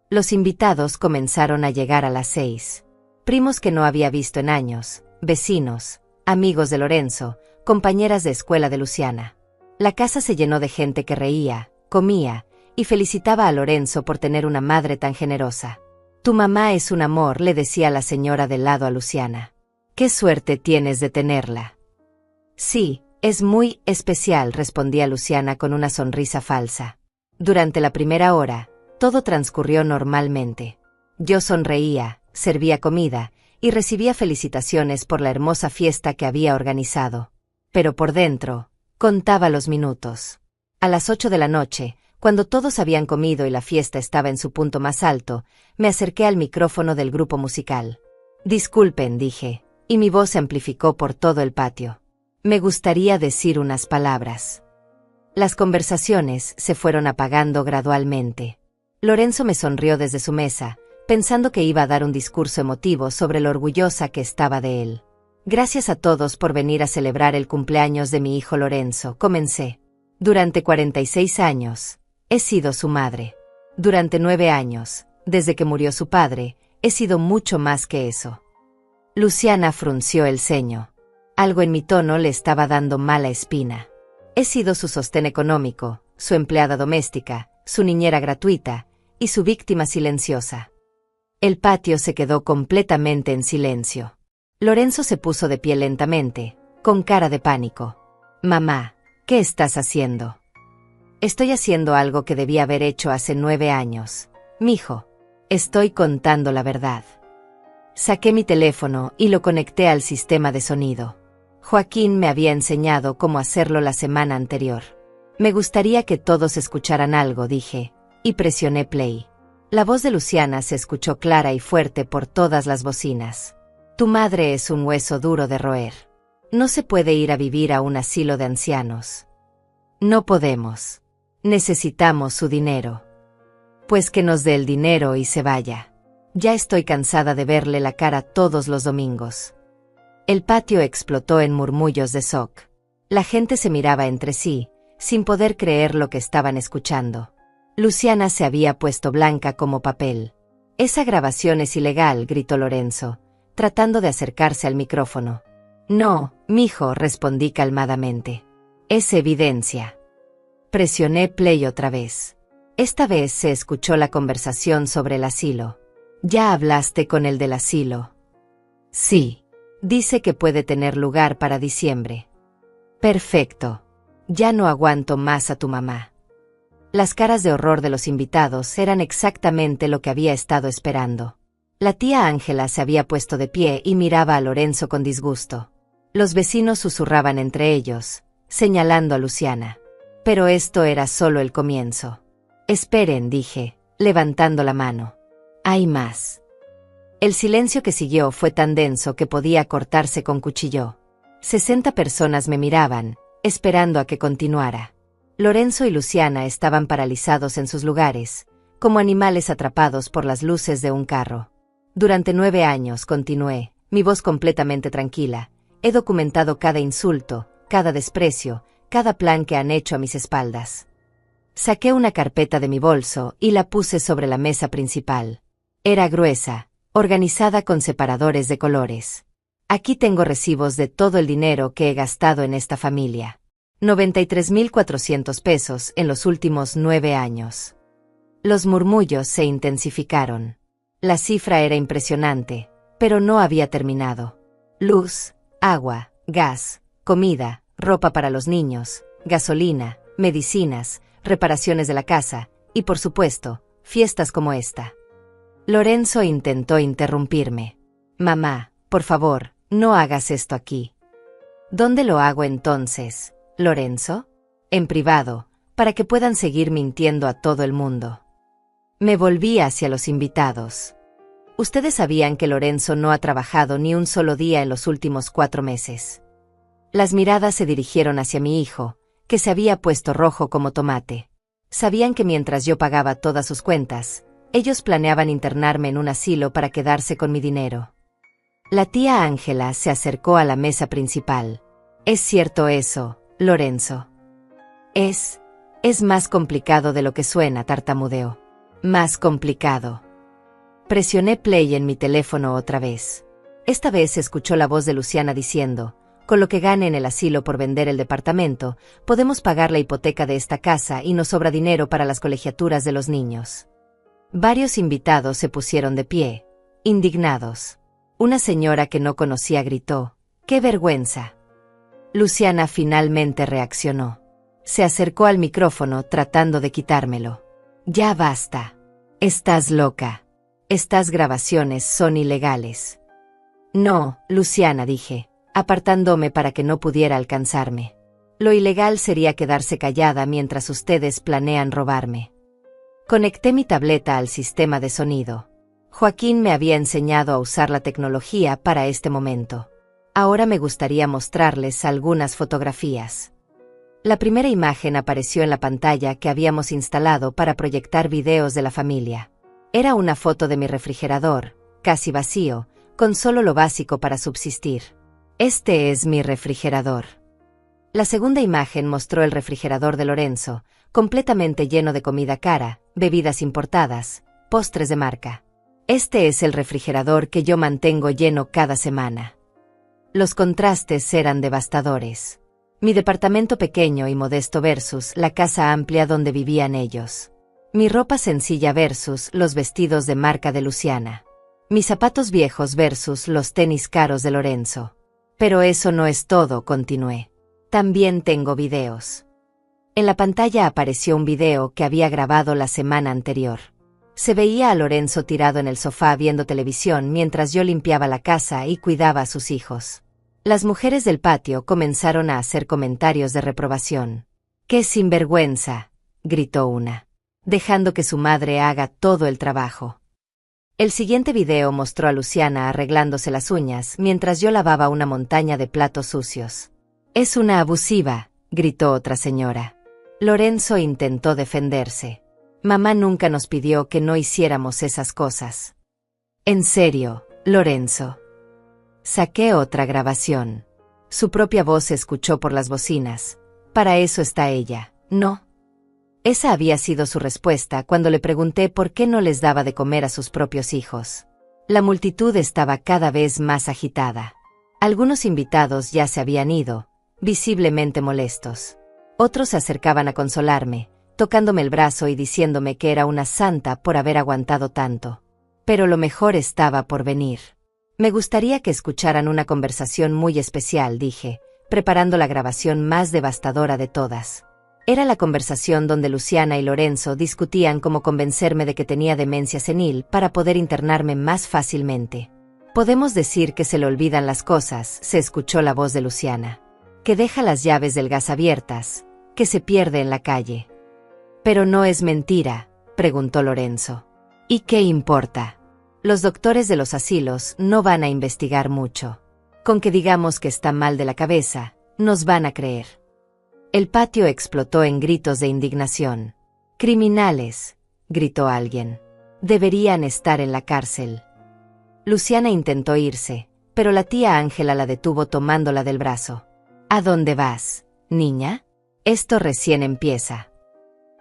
Los invitados comenzaron a llegar a las 6. Primos que no había visto en años, vecinos, amigos de Lorenzo, compañeras de escuela de Luciana. La casa se llenó de gente que reía, comía, y felicitaba a Lorenzo por tener una madre tan generosa. «Tu mamá es un amor», le decía la señora del lado a Luciana. «Qué suerte tienes de tenerla». «Sí, es muy especial», respondía Luciana con una sonrisa falsa. Durante la primera hora, todo transcurrió normalmente. Yo sonreía, servía comida, y recibía felicitaciones por la hermosa fiesta que había organizado. Pero por dentro, contaba los minutos. A las 8 de la noche, cuando todos habían comido y la fiesta estaba en su punto más alto, me acerqué al micrófono del grupo musical. «Disculpen», dije, y mi voz se amplificó por todo el patio. «Me gustaría decir unas palabras». Las conversaciones se fueron apagando gradualmente. Lorenzo me sonrió desde su mesa, pensando que iba a dar un discurso emotivo sobre lo orgullosa que estaba de él. «Gracias a todos por venir a celebrar el cumpleaños de mi hijo Lorenzo», comencé. «Durante 46 años, he sido su madre. Durante 9 años, desde que murió su padre, he sido mucho más que eso». Luciana frunció el ceño. Algo en mi tono le estaba dando mala espina. «He sido su sostén económico, su empleada doméstica, su niñera gratuita, y su víctima silenciosa». El patio se quedó completamente en silencio. Lorenzo se puso de pie lentamente, con cara de pánico. «Mamá, ¿qué estás haciendo?» «Estoy haciendo algo que debía haber hecho hace 9 años. Mijo, estoy contando la verdad». Saqué mi teléfono y lo conecté al sistema de sonido. Joaquín me había enseñado cómo hacerlo la semana anterior. «Me gustaría que todos escucharan algo», dije, y presioné play. La voz de Luciana se escuchó clara y fuerte por todas las bocinas. «Tu madre es un hueso duro de roer. No se puede ir a vivir a un asilo de ancianos. No podemos. Necesitamos su dinero. Pues que nos dé el dinero y se vaya. Ya estoy cansada de verle la cara todos los domingos». El patio explotó en murmullos de shock. La gente se miraba entre sí, sin poder creer lo que estaban escuchando. Luciana se había puesto blanca como papel. «Esa grabación es ilegal», gritó Lorenzo, tratando de acercarse al micrófono. «No, mijo», respondí calmadamente. «Es evidencia». Presioné play otra vez. Esta vez se escuchó la conversación sobre el asilo. «¿Ya hablaste con el del asilo?» «Sí. Dice que puede tener lugar para diciembre». «Perfecto. Ya no aguanto más a tu mamá». Las caras de horror de los invitados eran exactamente lo que había estado esperando. La tía Ángela se había puesto de pie y miraba a Lorenzo con disgusto. Los vecinos susurraban entre ellos, señalando a Luciana. Pero esto era solo el comienzo. «Esperen», dije, levantando la mano. «Hay más». El silencio que siguió fue tan denso que podía cortarse con cuchillo. 60 personas me miraban, esperando a que continuara. Lorenzo y Luciana estaban paralizados en sus lugares, como animales atrapados por las luces de un carro. «Durante 9 años», continué, mi voz completamente tranquila, «he documentado cada insulto, cada desprecio, cada plan que han hecho a mis espaldas». Saqué una carpeta de mi bolso y la puse sobre la mesa principal. Era gruesa, organizada con separadores de colores. «Aquí tengo recibos de todo el dinero que he gastado en esta familia. 93.400 pesos en los últimos 9 años». Los murmullos se intensificaron. La cifra era impresionante, pero no había terminado. Luz, agua, gas, comida, ropa para los niños, gasolina, medicinas, reparaciones de la casa, y por supuesto, fiestas como esta. Lorenzo intentó interrumpirme. Mamá, por favor, no hagas esto aquí. ¿Dónde lo hago entonces, Lorenzo? En privado, para que puedan seguir mintiendo a todo el mundo. Me volví hacia los invitados. Ustedes sabían que Lorenzo no ha trabajado ni un solo día en los últimos 4 meses. Las miradas se dirigieron hacia mi hijo, que se había puesto rojo como tomate. Sabían que mientras yo pagaba todas sus cuentas, ellos planeaban internarme en un asilo para quedarse con mi dinero. La tía Ángela se acercó a la mesa principal. ¿Es cierto eso, Lorenzo? Es más complicado de lo que suena, tartamudeó. Más complicado. Presioné play en mi teléfono otra vez. Esta vez se escuchó la voz de Luciana diciendo: con lo que gane en el asilo por vender el departamento, podemos pagar la hipoteca de esta casa y nos sobra dinero para las colegiaturas de los niños. Varios invitados se pusieron de pie, indignados. Una señora que no conocía gritó: ¡qué vergüenza! Luciana finalmente reaccionó. Se acercó al micrófono tratando de quitármelo. Ya basta. Estás loca. Estas grabaciones son ilegales. No, Luciana, dije, apartándome para que no pudiera alcanzarme. Lo ilegal sería quedarse callada mientras ustedes planean robarme. Conecté mi tableta al sistema de sonido. Joaquín me había enseñado a usar la tecnología para este momento. Ahora me gustaría mostrarles algunas fotografías. La primera imagen apareció en la pantalla que habíamos instalado para proyectar videos de la familia. Era una foto de mi refrigerador, casi vacío, con solo lo básico para subsistir. Este es mi refrigerador. La segunda imagen mostró el refrigerador de Lorenzo, completamente lleno de comida cara, bebidas importadas, postres de marca. Este es el refrigerador que yo mantengo lleno cada semana. Los contrastes eran devastadores. Mi departamento pequeño y modesto versus la casa amplia donde vivían ellos. Mi ropa sencilla versus los vestidos de marca de Luciana. Mis zapatos viejos versus los tenis caros de Lorenzo. Pero eso no es todo, continué. También tengo videos. En la pantalla apareció un video que había grabado la semana anterior. Se veía a Lorenzo tirado en el sofá viendo televisión mientras yo limpiaba la casa y cuidaba a sus hijos. Las mujeres del patio comenzaron a hacer comentarios de reprobación. ¡Qué sinvergüenza!, gritó una, dejando que su madre haga todo el trabajo. El siguiente video mostró a Luciana arreglándose las uñas mientras yo lavaba una montaña de platos sucios. «Es una abusiva», gritó otra señora. Lorenzo intentó defenderse. «Mamá nunca nos pidió que no hiciéramos esas cosas». «¿En serio, Lorenzo?» Saqué otra grabación. Su propia voz se escuchó por las bocinas. «Para eso está ella, ¿no?». Esa había sido su respuesta cuando le pregunté por qué no les daba de comer a sus propios hijos. La multitud estaba cada vez más agitada. Algunos invitados ya se habían ido, visiblemente molestos. Otros se acercaban a consolarme, tocándome el brazo y diciéndome que era una santa por haber aguantado tanto. Pero lo mejor estaba por venir. Me gustaría que escucharan una conversación muy especial, dije, preparando la grabación más devastadora de todas. Era la conversación donde Luciana y Lorenzo discutían cómo convencerme de que tenía demencia senil para poder internarme más fácilmente. «Podemos decir que se le olvidan las cosas», se escuchó la voz de Luciana. «Que deja las llaves del gas abiertas, que se pierde en la calle». «Pero no es mentira», preguntó Lorenzo. «¿Y qué importa? Los doctores de los asilos no van a investigar mucho. Con que digamos que está mal de la cabeza, nos van a creer». El patio explotó en gritos de indignación. «Criminales», gritó alguien. «Deberían estar en la cárcel». Luciana intentó irse, pero la tía Ángela la detuvo tomándola del brazo. «¿A dónde vas, niña? Esto recién empieza».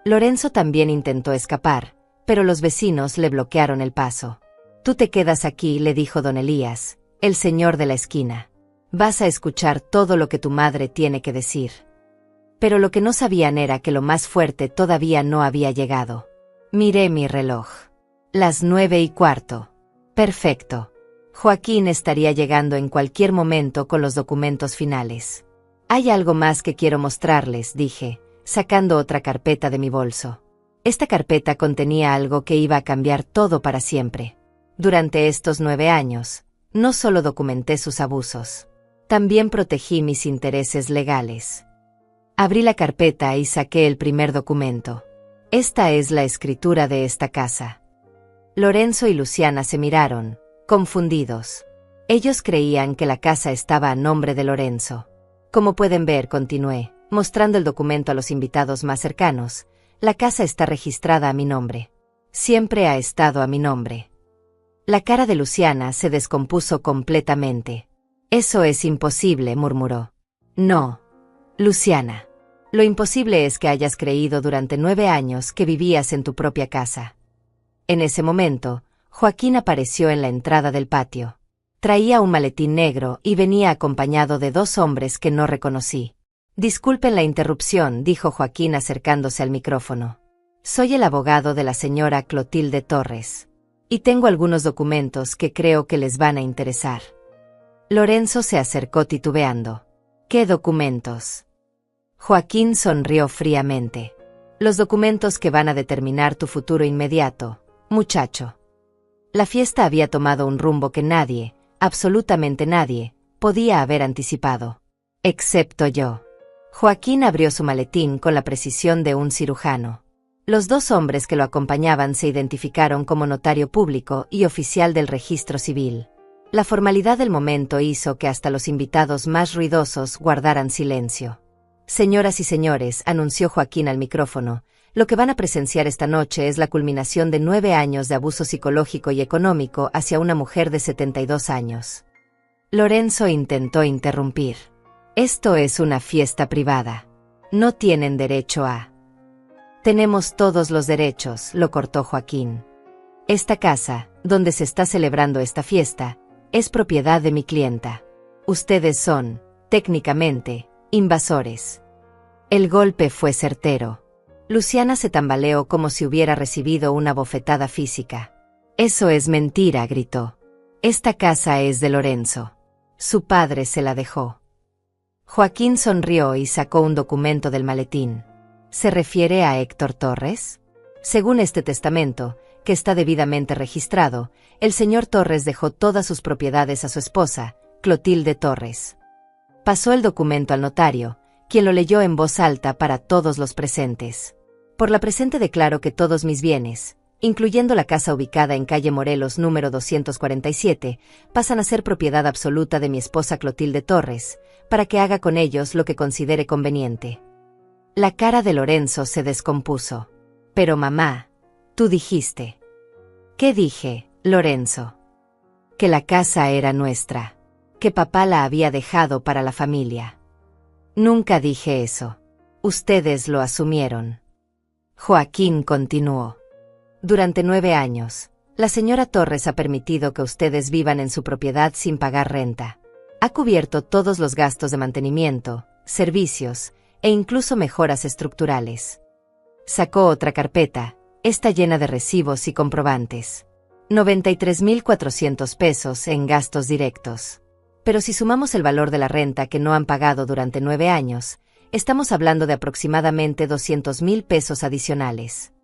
Lorenzo también intentó escapar, pero los vecinos le bloquearon el paso. «Tú te quedas aquí», le dijo don Elías, el señor de la esquina. «Vas a escuchar todo lo que tu madre tiene que decir». Pero lo que no sabían era que lo más fuerte todavía no había llegado. Miré mi reloj. Las 9:15. Perfecto. Joaquín estaría llegando en cualquier momento con los documentos finales. «Hay algo más que quiero mostrarles», dije, sacando otra carpeta de mi bolso. Esta carpeta contenía algo que iba a cambiar todo para siempre. Durante estos 9 años, no solo documenté sus abusos, también protegí mis intereses legales. Abrí la carpeta y saqué el primer documento. Esta es la escritura de esta casa. Lorenzo y Luciana se miraron, confundidos. Ellos creían que la casa estaba a nombre de Lorenzo. Como pueden ver, continué, mostrando el documento a los invitados más cercanos, la casa está registrada a mi nombre. Siempre ha estado a mi nombre. La cara de Luciana se descompuso completamente. Eso es imposible, murmuró. No, Luciana. Lo imposible es que hayas creído durante 9 años que vivías en tu propia casa. En ese momento, Joaquín apareció en la entrada del patio. Traía un maletín negro y venía acompañado de 2 hombres que no reconocí. Disculpen la interrupción, dijo Joaquín acercándose al micrófono. Soy el abogado de la señora Clotilde Torres. Y tengo algunos documentos que creo que les van a interesar. Lorenzo se acercó titubeando. ¿Qué documentos? Joaquín sonrió fríamente. Los documentos que van a determinar tu futuro inmediato, muchacho. La fiesta había tomado un rumbo que nadie, absolutamente nadie, podía haber anticipado. Excepto yo. Joaquín abrió su maletín con la precisión de un cirujano. Los 2 hombres que lo acompañaban se identificaron como notario público y oficial del registro civil. La formalidad del momento hizo que hasta los invitados más ruidosos guardaran silencio. Señoras y señores, anunció Joaquín al micrófono, lo que van a presenciar esta noche es la culminación de 9 años de abuso psicológico y económico hacia una mujer de 72 años. Lorenzo intentó interrumpir. Esto es una fiesta privada. No tienen derecho a... Tenemos todos los derechos, lo cortó Joaquín. Esta casa, donde se está celebrando esta fiesta, es propiedad de mi clienta. Ustedes son, técnicamente, invasores. El golpe fue certero. Luciana se tambaleó como si hubiera recibido una bofetada física. Eso es mentira, gritó. Esta casa es de Lorenzo. Su padre se la dejó. Joaquín sonrió y sacó un documento del maletín. ¿Se refiere a Héctor Torres? Según este testamento, que está debidamente registrado, el señor Torres dejó todas sus propiedades a su esposa, Clotilde Torres. Pasó el documento al notario, quien lo leyó en voz alta para todos los presentes. Por la presente declaro que todos mis bienes, incluyendo la casa ubicada en calle Morelos número 247, pasan a ser propiedad absoluta de mi esposa Clotilde Torres, para que haga con ellos lo que considere conveniente. La cara de Lorenzo se descompuso. Pero mamá, tú dijiste. ¿Qué dije, Lorenzo? Que la casa era nuestra. Que papá la había dejado para la familia. Nunca dije eso. Ustedes lo asumieron. Joaquín continuó. Durante 9 años, la señora Torres ha permitido que ustedes vivan en su propiedad sin pagar renta. Ha cubierto todos los gastos de mantenimiento, servicios, e incluso mejoras estructurales. Sacó otra carpeta, esta llena de recibos y comprobantes. 93.400 pesos en gastos directos. Pero si sumamos el valor de la renta que no han pagado durante 9 años, estamos hablando de aproximadamente 200.000 pesos adicionales.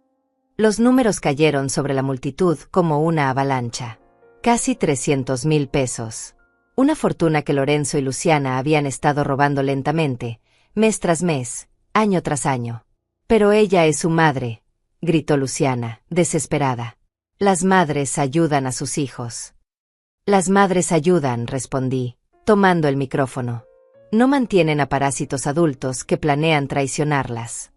Los números cayeron sobre la multitud como una avalancha. Casi 300.000 pesos. Una fortuna que Lorenzo y Luciana habían estado robando lentamente, mes tras mes, año tras año. Pero ella es su madre, gritó Luciana, desesperada. Las madres ayudan a sus hijos. Las madres ayudan, respondí, tomando el micrófono. No mantienen a parásitos adultos que planean traicionarlas.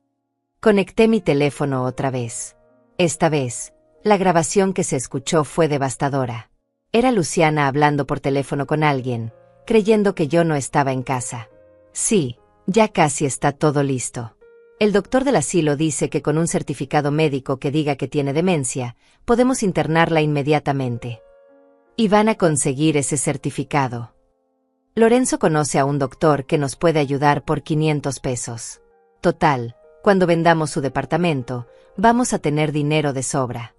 Conecté mi teléfono otra vez. Esta vez, la grabación que se escuchó fue devastadora. Era Luciana hablando por teléfono con alguien, creyendo que yo no estaba en casa. Sí, ya casi está todo listo. El doctor del asilo dice que con un certificado médico que diga que tiene demencia, podemos internarla inmediatamente. Y van a conseguir ese certificado. Lorenzo conoce a un doctor que nos puede ayudar por 500 pesos. Total, cuando vendamos su departamento, vamos a tener dinero de sobra.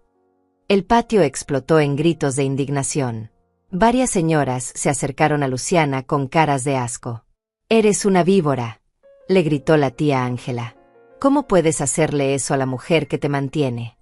El patio explotó en gritos de indignación. Varias señoras se acercaron a Luciana con caras de asco. «Eres una víbora», le gritó la tía Ángela. ¿Cómo puedes hacerle eso a la mujer que te mantiene?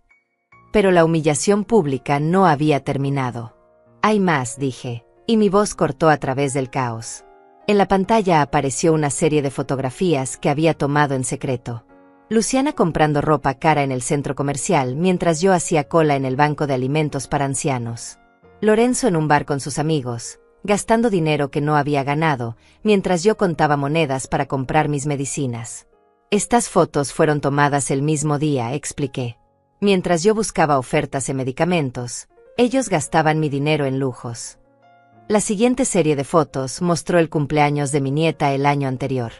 Pero la humillación pública no había terminado. Hay más, dije, y mi voz cortó a través del caos. En la pantalla apareció una serie de fotografías que había tomado en secreto. Luciana comprando ropa cara en el centro comercial mientras yo hacía cola en el banco de alimentos para ancianos. Lorenzo en un bar con sus amigos, gastando dinero que no había ganado, mientras yo contaba monedas para comprar mis medicinas. Estas fotos fueron tomadas el mismo día, expliqué. Mientras yo buscaba ofertas en medicamentos, ellos gastaban mi dinero en lujos. La siguiente serie de fotos mostró el cumpleaños de mi nieta el año anterior.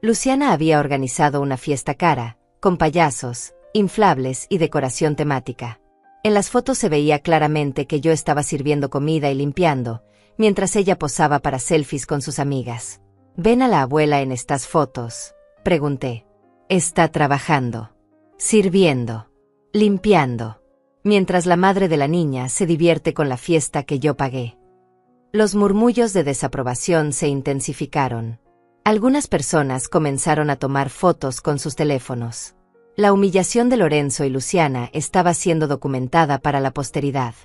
Luciana había organizado una fiesta cara, con payasos, inflables y decoración temática. En las fotos se veía claramente que yo estaba sirviendo comida y limpiando, mientras ella posaba para selfies con sus amigas. ¿Ven a la abuela en estas fotos?, pregunté. Está trabajando, sirviendo, limpiando, mientras la madre de la niña se divierte con la fiesta que yo pagué. Los murmullos de desaprobación se intensificaron. Algunas personas comenzaron a tomar fotos con sus teléfonos. La humillación de Lorenzo y Luciana estaba siendo documentada para la posteridad.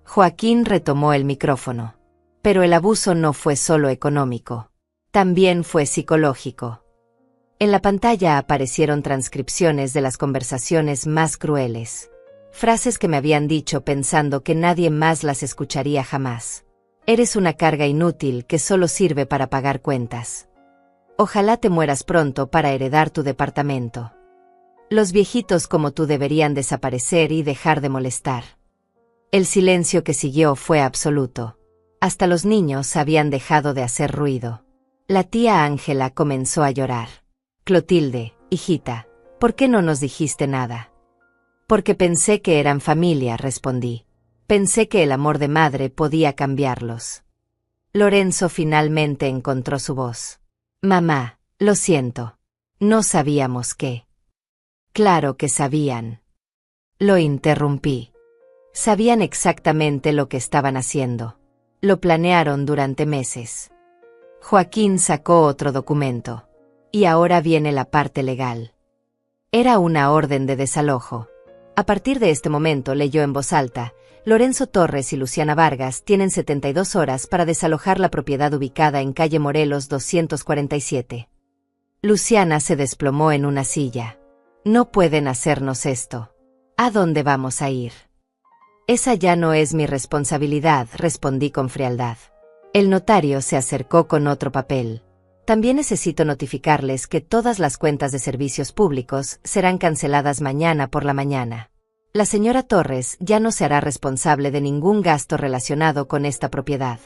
Joaquín retomó el micrófono. Pero el abuso no fue solo económico. También fue psicológico. En la pantalla aparecieron transcripciones de las conversaciones más crueles. Frases que me habían dicho pensando que nadie más las escucharía jamás. Eres una carga inútil que solo sirve para pagar cuentas. Ojalá te mueras pronto para heredar tu departamento. Los viejitos como tú deberían desaparecer y dejar de molestar. El silencio que siguió fue absoluto. Hasta los niños habían dejado de hacer ruido. La tía Ángela comenzó a llorar. Clotilde, hijita, ¿por qué no nos dijiste nada? Porque pensé que eran familia, respondí. Pensé que el amor de madre podía cambiarlos. Lorenzo finalmente encontró su voz. Mamá, lo siento. No sabíamos qué. Claro que sabían. Lo interrumpí. Sabían exactamente lo que estaban haciendo. Lo planearon durante meses. Joaquín sacó otro documento. Y ahora viene la parte legal. Era una orden de desalojo. A partir de este momento leyó en voz alta: Lorenzo Torres y Luciana Vargas tienen 72 horas para desalojar la propiedad ubicada en calle Morelos 247. Luciana se desplomó en una silla. No pueden hacernos esto. ¿A dónde vamos a ir? Esa ya no es mi responsabilidad, respondí con frialdad. El notario se acercó con otro papel. También necesito notificarles que todas las cuentas de servicios públicos serán canceladas mañana por la mañana. La señora Torres ya no se hará responsable de ningún gasto relacionado con esta propiedad.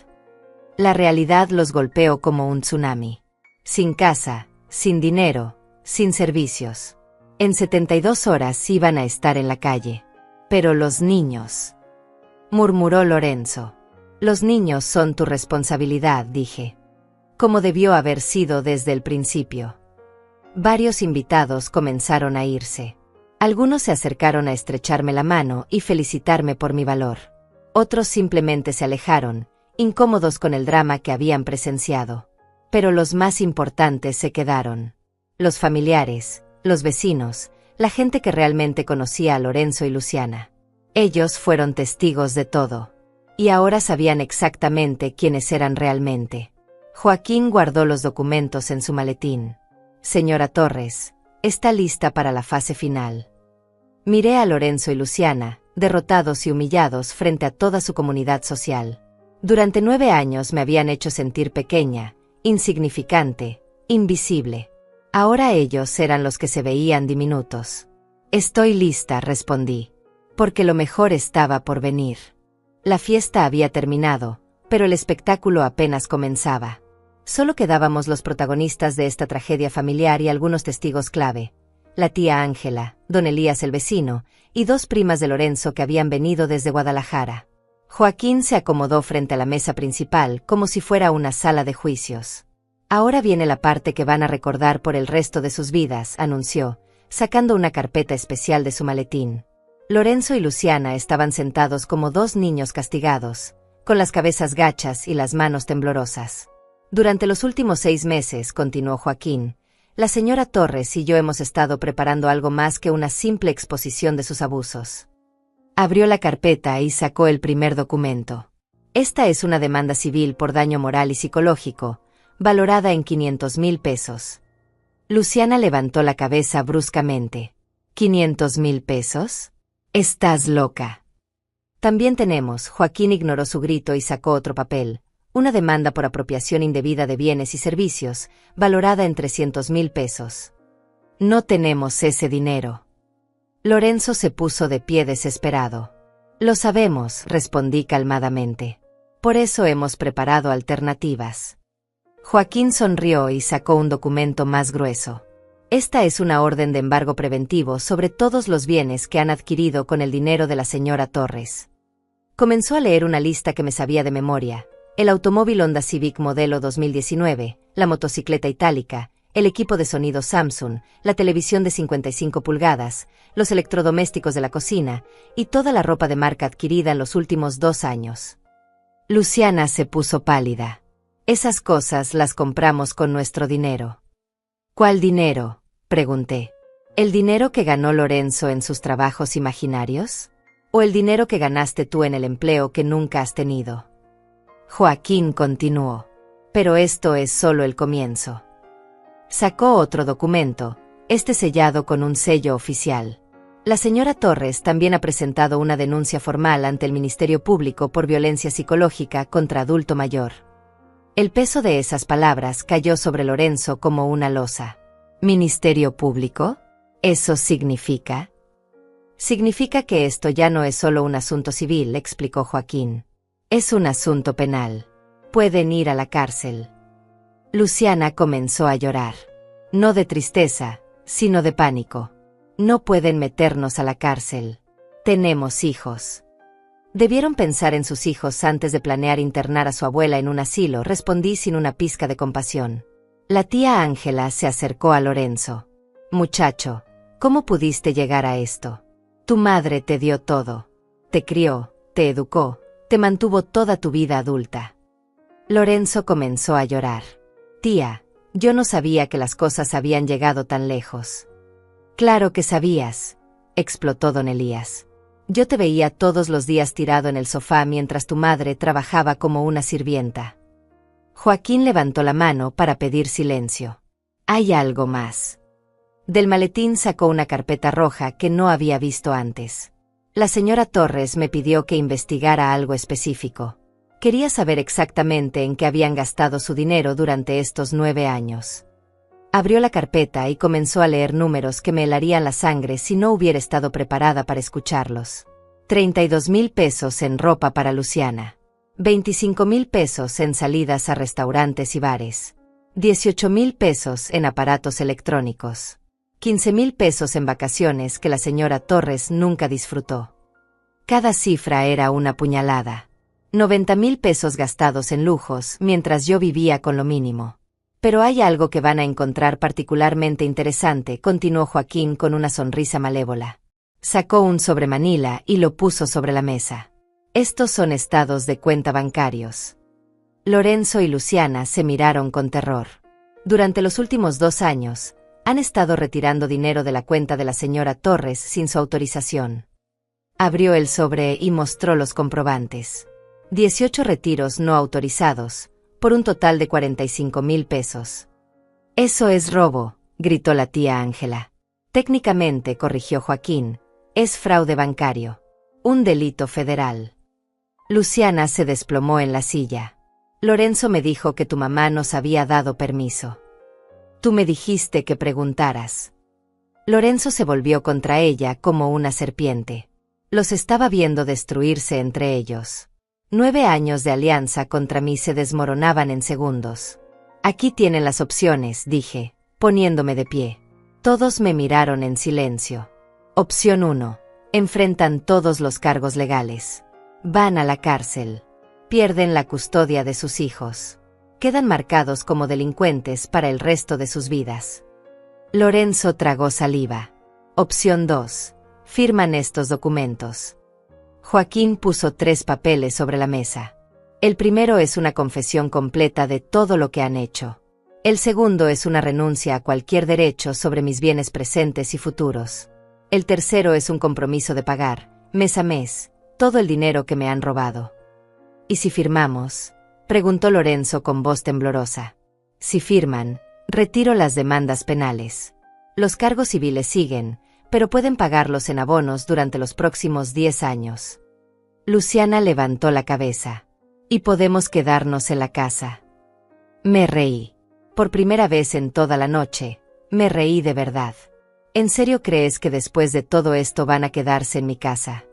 La realidad los golpeó como un tsunami. Sin casa, sin dinero, sin servicios. En 72 horas iban a estar en la calle. Pero los niños, murmuró Lorenzo. Los niños son tu responsabilidad, dije. Como debió haber sido desde el principio. Varios invitados comenzaron a irse. Algunos se acercaron a estrecharme la mano y felicitarme por mi valor. Otros simplemente se alejaron, incómodos con el drama que habían presenciado. Pero los más importantes se quedaron. Los familiares, los vecinos, la gente que realmente conocía a Lorenzo y Luciana. Ellos fueron testigos de todo. Y ahora sabían exactamente quiénes eran realmente. Joaquín guardó los documentos en su maletín. Señora Torres, está lista para la fase final. Miré a Lorenzo y Luciana, derrotados y humillados frente a toda su comunidad social. Durante 9 años me habían hecho sentir pequeña, insignificante, invisible. Ahora ellos eran los que se veían diminutos. Estoy lista, respondí. Porque lo mejor estaba por venir. La fiesta había terminado, pero el espectáculo apenas comenzaba. Solo quedábamos los protagonistas de esta tragedia familiar y algunos testigos clave. La tía Ángela, don Elías el vecino, y 2 primas de Lorenzo que habían venido desde Guadalajara. Joaquín se acomodó frente a la mesa principal como si fuera una sala de juicios. Ahora viene la parte que van a recordar por el resto de sus vidas, anunció, sacando una carpeta especial de su maletín. Lorenzo y Luciana estaban sentados como 2 niños castigados, con las cabezas gachas y las manos temblorosas. Durante los últimos 6 meses, continuó Joaquín, La señora Torres y yo hemos estado preparando algo más que una simple exposición de sus abusos. Abrió la carpeta y sacó el primer documento. Esta es una demanda civil por daño moral y psicológico, valorada en 500,000 pesos. Luciana levantó la cabeza bruscamente. ¿500,000 pesos? Estás loca. También tenemos, Joaquín ignoró su grito y sacó otro papel, una demanda por apropiación indebida de bienes y servicios, valorada en 300,000 pesos. No tenemos ese dinero. Lorenzo se puso de pie desesperado. Lo sabemos, respondí calmadamente. Por eso hemos preparado alternativas. Joaquín sonrió y sacó un documento más grueso. Esta es una orden de embargo preventivo sobre todos los bienes que han adquirido con el dinero de la señora Torres. Comenzó a leer una lista que me sabía de memoria: el automóvil Honda Civic modelo 2019, la motocicleta itálica, el equipo de sonido Samsung, la televisión de 55 pulgadas, los electrodomésticos de la cocina y toda la ropa de marca adquirida en los últimos 2 años. Luciana se puso pálida. Esas cosas las compramos con nuestro dinero. ¿Cuál dinero?, pregunté. ¿El dinero que ganó Lorenzo en sus trabajos imaginarios? ¿O el dinero que ganaste tú en el empleo que nunca has tenido? Joaquín continuó. Pero esto es solo el comienzo. Sacó otro documento, este sellado con un sello oficial. La señora Torres también ha presentado una denuncia formal ante el Ministerio Público por violencia psicológica contra adulto mayor. El peso de esas palabras cayó sobre Lorenzo como una losa. ¿Ministerio Público? ¿Eso significa? Significa que esto ya no es solo un asunto civil, explicó Joaquín. Es un asunto penal. Pueden ir a la cárcel. Luciana comenzó a llorar. No de tristeza, sino de pánico. No pueden meternos a la cárcel. Tenemos hijos. Debieron pensar en sus hijos antes de planear internar a su abuela en un asilo, respondí sin una pizca de compasión. La tía Ángela se acercó a Lorenzo. Muchacho, ¿cómo pudiste llegar a esto? Tu madre te dio todo. Te crió, te educó, te mantuvo toda tu vida adulta. Lorenzo comenzó a llorar. Tía, yo no sabía que las cosas habían llegado tan lejos. Claro que sabías, explotó don Elías. Yo te veía todos los días tirado en el sofá mientras tu madre trabajaba como una sirvienta. Joaquín levantó la mano para pedir silencio. Hay algo más. Del maletín sacó una carpeta roja que no había visto antes. La señora Torres me pidió que investigara algo específico. Quería saber exactamente en qué habían gastado su dinero durante estos 9 años. Abrió la carpeta y comenzó a leer números que me helarían la sangre si no hubiera estado preparada para escucharlos. 32,000 pesos en ropa para Luciana. 25,000 pesos en salidas a restaurantes y bares. 18,000 pesos en aparatos electrónicos. 15,000 pesos en vacaciones que la señora Torres nunca disfrutó. Cada cifra era una puñalada. 90,000 pesos gastados en lujos mientras yo vivía con lo mínimo. Pero hay algo que van a encontrar particularmente interesante, continuó Joaquín con una sonrisa malévola. Sacó un sobremanila y lo puso sobre la mesa. Estos son estados de cuenta bancarios. Lorenzo y Luciana se miraron con terror. Durante los últimos 2 años, han estado retirando dinero de la cuenta de la señora Torres sin su autorización. Abrió el sobre y mostró los comprobantes. 18 retiros no autorizados, por un total de 45,000 pesos. Eso es robo, gritó la tía Ángela. Técnicamente, corrigió Joaquín, es fraude bancario. Un delito federal. Luciana se desplomó en la silla. Lorenzo me dijo que tu mamá nos había dado permiso. Tú me dijiste que preguntaras. Lorenzo se volvió contra ella como una serpiente. Los estaba viendo destruirse entre ellos. 9 años de alianza contra mí se desmoronaban en segundos. Aquí tienen las opciones, dije, poniéndome de pie. Todos me miraron en silencio. Opción 1. Enfrentan todos los cargos legales. Van a la cárcel. Pierden la custodia de sus hijos. Quedan marcados como delincuentes para el resto de sus vidas. Lorenzo tragó saliva. Opción 2. Firman estos documentos. Joaquín puso 3 papeles sobre la mesa. El primero es una confesión completa de todo lo que han hecho. El segundo es una renuncia a cualquier derecho sobre mis bienes presentes y futuros. El tercero es un compromiso de pagar, mes a mes, todo el dinero que me han robado. ¿Y si firmamos?, preguntó Lorenzo con voz temblorosa. Si firman, retiro las demandas penales. Los cargos civiles siguen, pero pueden pagarlos en abonos durante los próximos 10 años. Luciana levantó la cabeza. ¿Y podemos quedarnos en la casa? Me reí. Por primera vez en toda la noche, me reí de verdad. ¿En serio crees que después de todo esto van a quedarse en mi casa?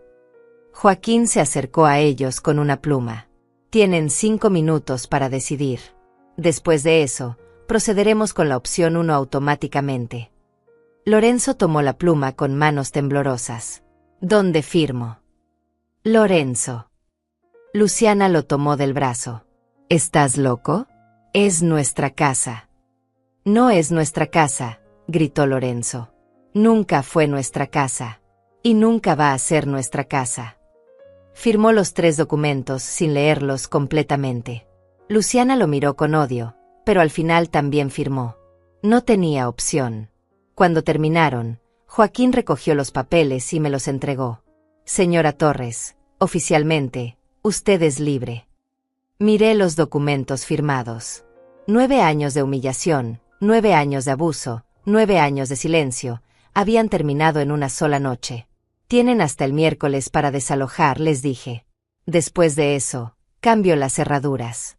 Joaquín se acercó a ellos con una pluma. Tienen 5 minutos para decidir. Después de eso, procederemos con la opción 1 automáticamente. Lorenzo tomó la pluma con manos temblorosas. ¿Dónde firmo? Lorenzo. Luciana lo tomó del brazo. ¿Estás loco? Es nuestra casa. No es nuestra casa, gritó Lorenzo. Nunca fue nuestra casa. Y nunca va a ser nuestra casa. Firmó los 3 documentos sin leerlos completamente. Luciana lo miró con odio, pero al final también firmó. No tenía opción. Cuando terminaron, Joaquín recogió los papeles y me los entregó. Señora Torres, oficialmente, usted es libre. Miré los documentos firmados. 9 años de humillación, 9 años de abuso, 9 años de silencio, habían terminado en una sola noche. Tienen hasta el miércoles para desalojar, les dije. Después de eso, cambio las cerraduras.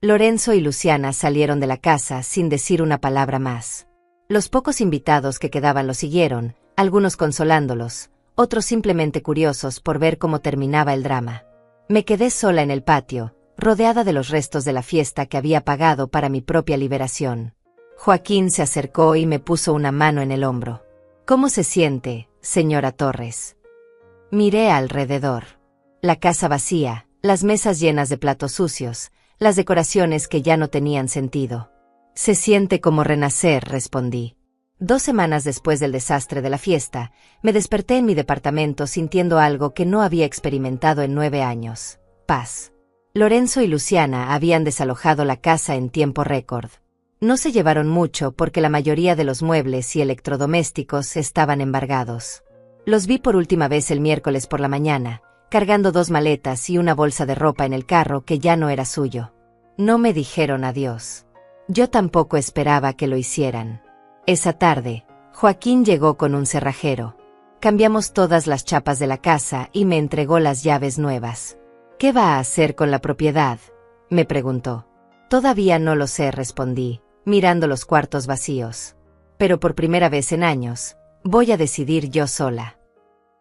Lorenzo y Luciana salieron de la casa sin decir una palabra más. Los pocos invitados que quedaban lo siguieron, algunos consolándolos, otros simplemente curiosos por ver cómo terminaba el drama. Me quedé sola en el patio, rodeada de los restos de la fiesta que había pagado para mi propia liberación. Joaquín se acercó y me puso una mano en el hombro. ¿Cómo se siente, señora Torres? Miré alrededor. La casa vacía, las mesas llenas de platos sucios, las decoraciones que ya no tenían sentido. Se siente como renacer, respondí. 2 semanas después del desastre de la fiesta, me desperté en mi departamento sintiendo algo que no había experimentado en 9 años. Paz. Lorenzo y Luciana habían desalojado la casa en tiempo récord. No se llevaron mucho porque la mayoría de los muebles y electrodomésticos estaban embargados. Los vi por última vez el miércoles por la mañana, cargando 2 maletas y una bolsa de ropa en el carro que ya no era suyo. No me dijeron adiós. Yo tampoco esperaba que lo hicieran. Esa tarde, Joaquín llegó con un cerrajero. Cambiamos todas las chapas de la casa y me entregó las llaves nuevas. ¿Qué va a hacer con la propiedad?, me preguntó. Todavía no lo sé, respondí, mirando los cuartos vacíos. Pero por primera vez en años, voy a decidir yo sola.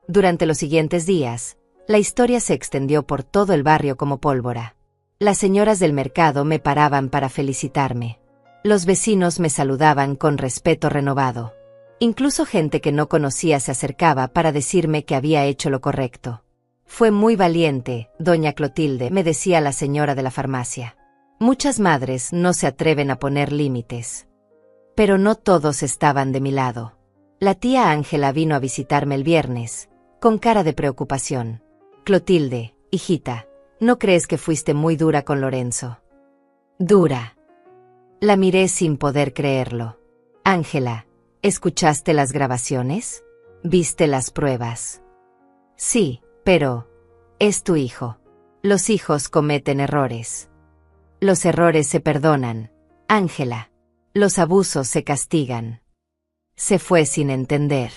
Durante los siguientes días, la historia se extendió por todo el barrio como pólvora. Las señoras del mercado me paraban para felicitarme. Los vecinos me saludaban con respeto renovado. Incluso gente que no conocía se acercaba para decirme que había hecho lo correcto. Fue muy valiente, doña Clotilde, me decía la señora de la farmacia. Muchas madres no se atreven a poner límites. Pero no todos estaban de mi lado. La tía Ángela vino a visitarme el viernes, con cara de preocupación. Clotilde, hijita, ¿no crees que fuiste muy dura con Lorenzo? Dura. La miré sin poder creerlo. Ángela, ¿escuchaste las grabaciones? ¿Viste las pruebas? Sí, pero es tu hijo. Los hijos cometen errores. Los errores se perdonan, Ángela. Los abusos se castigan. Se fue sin entender.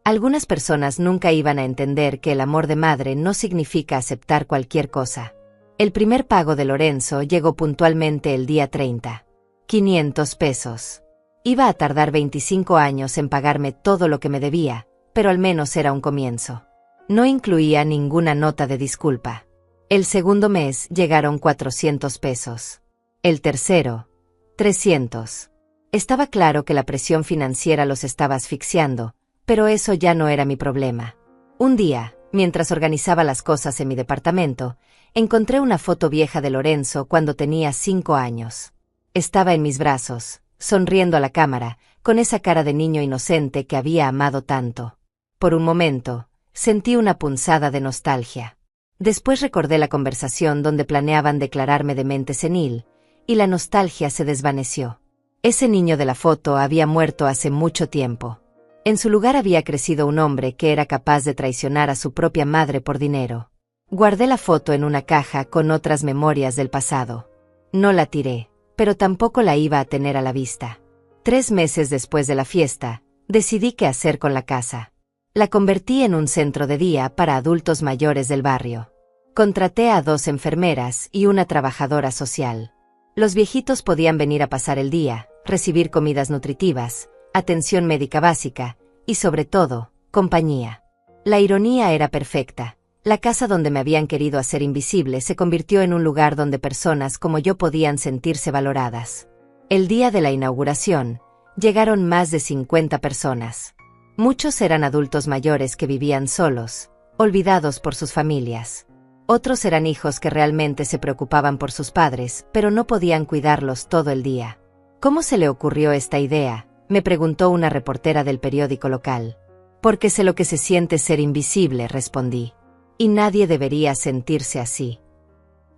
Algunas personas nunca iban a entender que el amor de madre no significa aceptar cualquier cosa. El primer pago de Lorenzo llegó puntualmente el día 30. 500 pesos. Iba a tardar 25 años en pagarme todo lo que me debía, pero al menos era un comienzo. No incluía ninguna nota de disculpa. El segundo mes llegaron 400 pesos. El tercero, 300. Estaba claro que la presión financiera los estaba asfixiando, pero eso ya no era mi problema. Un día, mientras organizaba las cosas en mi departamento, encontré una foto vieja de Lorenzo cuando tenía 5 años. Estaba en mis brazos, sonriendo a la cámara, con esa cara de niño inocente que había amado tanto. Por un momento, sentí una punzada de nostalgia. Después recordé la conversación donde planeaban declararme demente senil, y la nostalgia se desvaneció. Ese niño de la foto había muerto hace mucho tiempo. En su lugar había crecido un hombre que era capaz de traicionar a su propia madre por dinero. Guardé la foto en una caja con otras memorias del pasado. No la tiré, pero tampoco la iba a tener a la vista. 3 meses después de la fiesta, decidí qué hacer con la casa. La convertí en un centro de día para adultos mayores del barrio. Contraté a 2 enfermeras y una trabajadora social. Los viejitos podían venir a pasar el día, recibir comidas nutritivas, atención médica básica y, sobre todo, compañía. La ironía era perfecta. La casa donde me habían querido hacer invisible se convirtió en un lugar donde personas como yo podían sentirse valoradas. El día de la inauguración, llegaron más de 50 personas. Muchos eran adultos mayores que vivían solos, olvidados por sus familias. Otros eran hijos que realmente se preocupaban por sus padres, pero no podían cuidarlos todo el día. ¿Cómo se le ocurrió esta idea?, me preguntó una reportera del periódico local. Porque sé lo que se siente ser invisible, respondí. Y nadie debería sentirse así.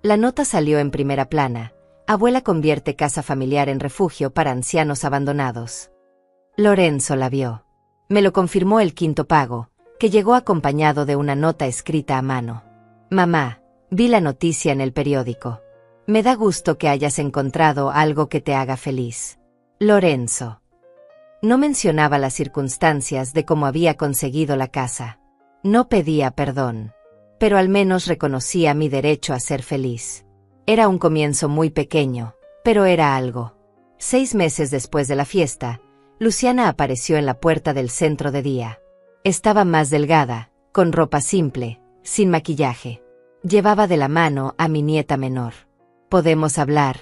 La nota salió en primera plana. Abuela convierte casa familiar en refugio para ancianos abandonados. Lorenzo la vio. Me lo confirmó el 5.º pago, que llegó acompañado de una nota escrita a mano. Mamá, vi la noticia en el periódico. Me da gusto que hayas encontrado algo que te haga feliz. Lorenzo. No mencionaba las circunstancias de cómo había conseguido la casa. No pedía perdón. Pero al menos reconocía mi derecho a ser feliz. Era un comienzo muy pequeño, pero era algo. 6 meses después de la fiesta, Luciana apareció en la puerta del centro de día. Estaba más delgada, con ropa simple, sin maquillaje. Llevaba de la mano a mi nieta menor. ¿Podemos hablar?,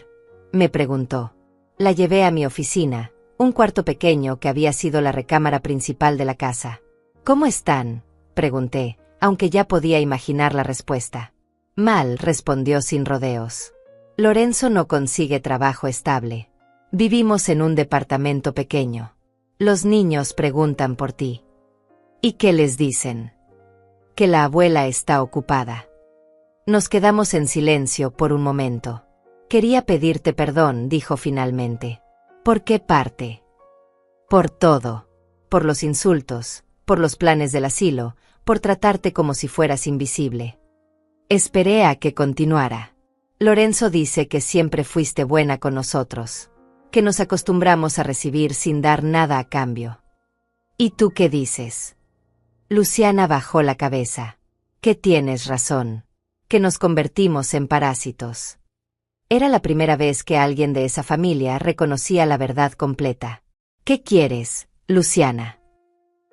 me preguntó. La llevé a mi oficina, un cuarto pequeño que había sido la recámara principal de la casa. ¿Cómo están?, pregunté, aunque ya podía imaginar la respuesta. Mal, respondió sin rodeos. Lorenzo no consigue trabajo estable. Vivimos en un departamento pequeño. Los niños preguntan por ti. ¿Y qué les dicen? Que la abuela está ocupada. Nos quedamos en silencio por un momento. Quería pedirte perdón, dijo finalmente. ¿Por qué parte? Por todo. Por los insultos, por los planes del asilo, por tratarte como si fueras invisible. Esperé a que continuara. Lorenzo dice que siempre fuiste buena con nosotros, que nos acostumbramos a recibir sin dar nada a cambio. ¿Y tú qué dices? Luciana bajó la cabeza. Que tienes razón, que nos convertimos en parásitos. Era la primera vez que alguien de esa familia reconocía la verdad completa. ¿Qué quieres, Luciana?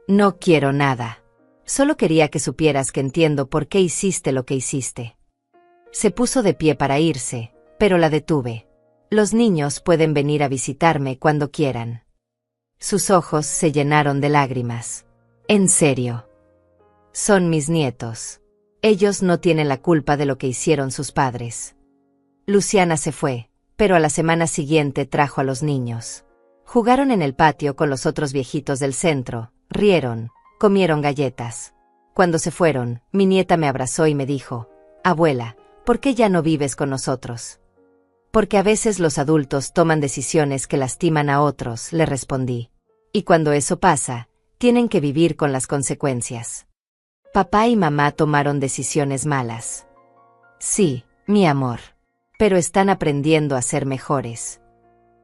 No quiero nada. Solo quería que supieras que entiendo por qué hiciste lo que hiciste. Se puso de pie para irse, pero la detuve. Los niños pueden venir a visitarme cuando quieran. Sus ojos se llenaron de lágrimas. ¿En serio? Son mis nietos. Ellos no tienen la culpa de lo que hicieron sus padres. Luciana se fue, pero a la semana siguiente trajo a los niños. Jugaron en el patio con los otros viejitos del centro, rieron, comieron galletas. Cuando se fueron, mi nieta me abrazó y me dijo, «Abuela, ¿por qué ya no vives con nosotros?» «Porque a veces los adultos toman decisiones que lastiman a otros», le respondí. «Y cuando eso pasa, tienen que vivir con las consecuencias». Papá y mamá tomaron decisiones malas. Sí, mi amor. Pero están aprendiendo a ser mejores.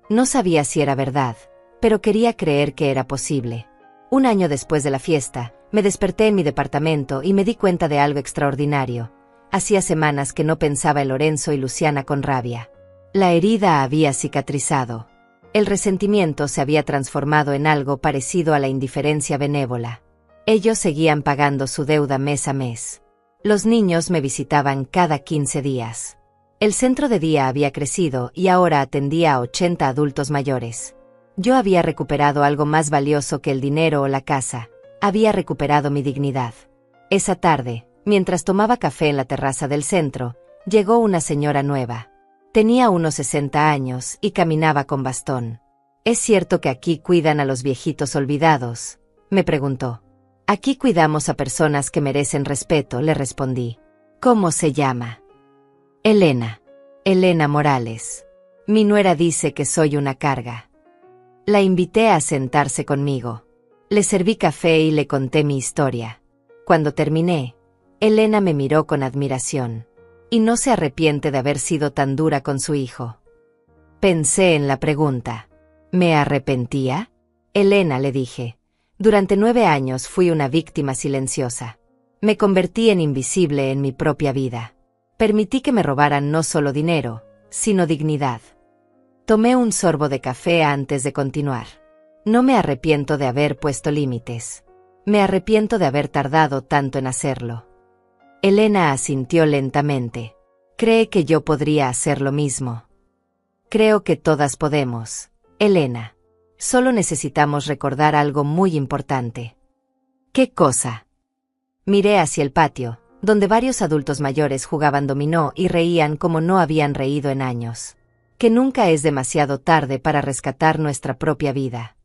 No sabía si era verdad, pero quería creer que era posible. Un año después de la fiesta, me desperté en mi departamento y me di cuenta de algo extraordinario. Hacía semanas que no pensaba en Lorenzo y Luciana con rabia. La herida había cicatrizado. El resentimiento se había transformado en algo parecido a la indiferencia benévola. Ellos seguían pagando su deuda mes a mes. Los niños me visitaban cada 15 días. El centro de día había crecido y ahora atendía a 80 adultos mayores. Yo había recuperado algo más valioso que el dinero o la casa. Había recuperado mi dignidad. Esa tarde, mientras tomaba café en la terraza del centro, llegó una señora nueva. Tenía unos 60 años y caminaba con bastón. ¿Es cierto que aquí cuidan a los viejitos olvidados?, me preguntó. Aquí cuidamos a personas que merecen respeto, le respondí. ¿Cómo se llama? Elena. Elena Morales. Mi nuera dice que soy una carga. La invité a sentarse conmigo. Le serví café y le conté mi historia. Cuando terminé, Elena me miró con admiración. Y no se arrepiente de haber sido tan dura con su hijo. Pensé en la pregunta. ¿Me arrepentía? Elena, le dije. Durante 9 años fui una víctima silenciosa. Me convertí en invisible en mi propia vida. Permití que me robaran no solo dinero, sino dignidad. Tomé un sorbo de café antes de continuar. No me arrepiento de haber puesto límites. Me arrepiento de haber tardado tanto en hacerlo. Elena asintió lentamente. ¿Cree que yo podría hacer lo mismo? Creo que todas podemos, Elena. Solo necesitamos recordar algo muy importante. ¿Qué cosa? Miré hacia el patio, donde varios adultos mayores jugaban dominó y reían como no habían reído en años. Que nunca es demasiado tarde para rescatar nuestra propia vida.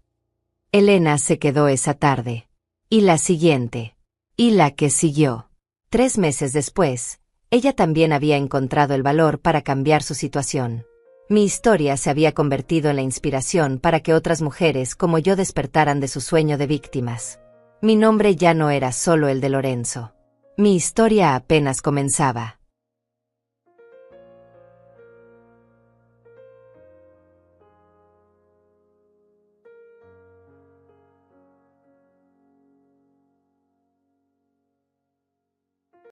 Elena se quedó esa tarde. Y la siguiente. Y la que siguió. 3 meses después, ella también había encontrado el valor para cambiar su situación. Mi historia se había convertido en la inspiración para que otras mujeres como yo despertaran de su sueño de víctimas. Mi nombre ya no era solo el de Lorenzo. Mi historia apenas comenzaba.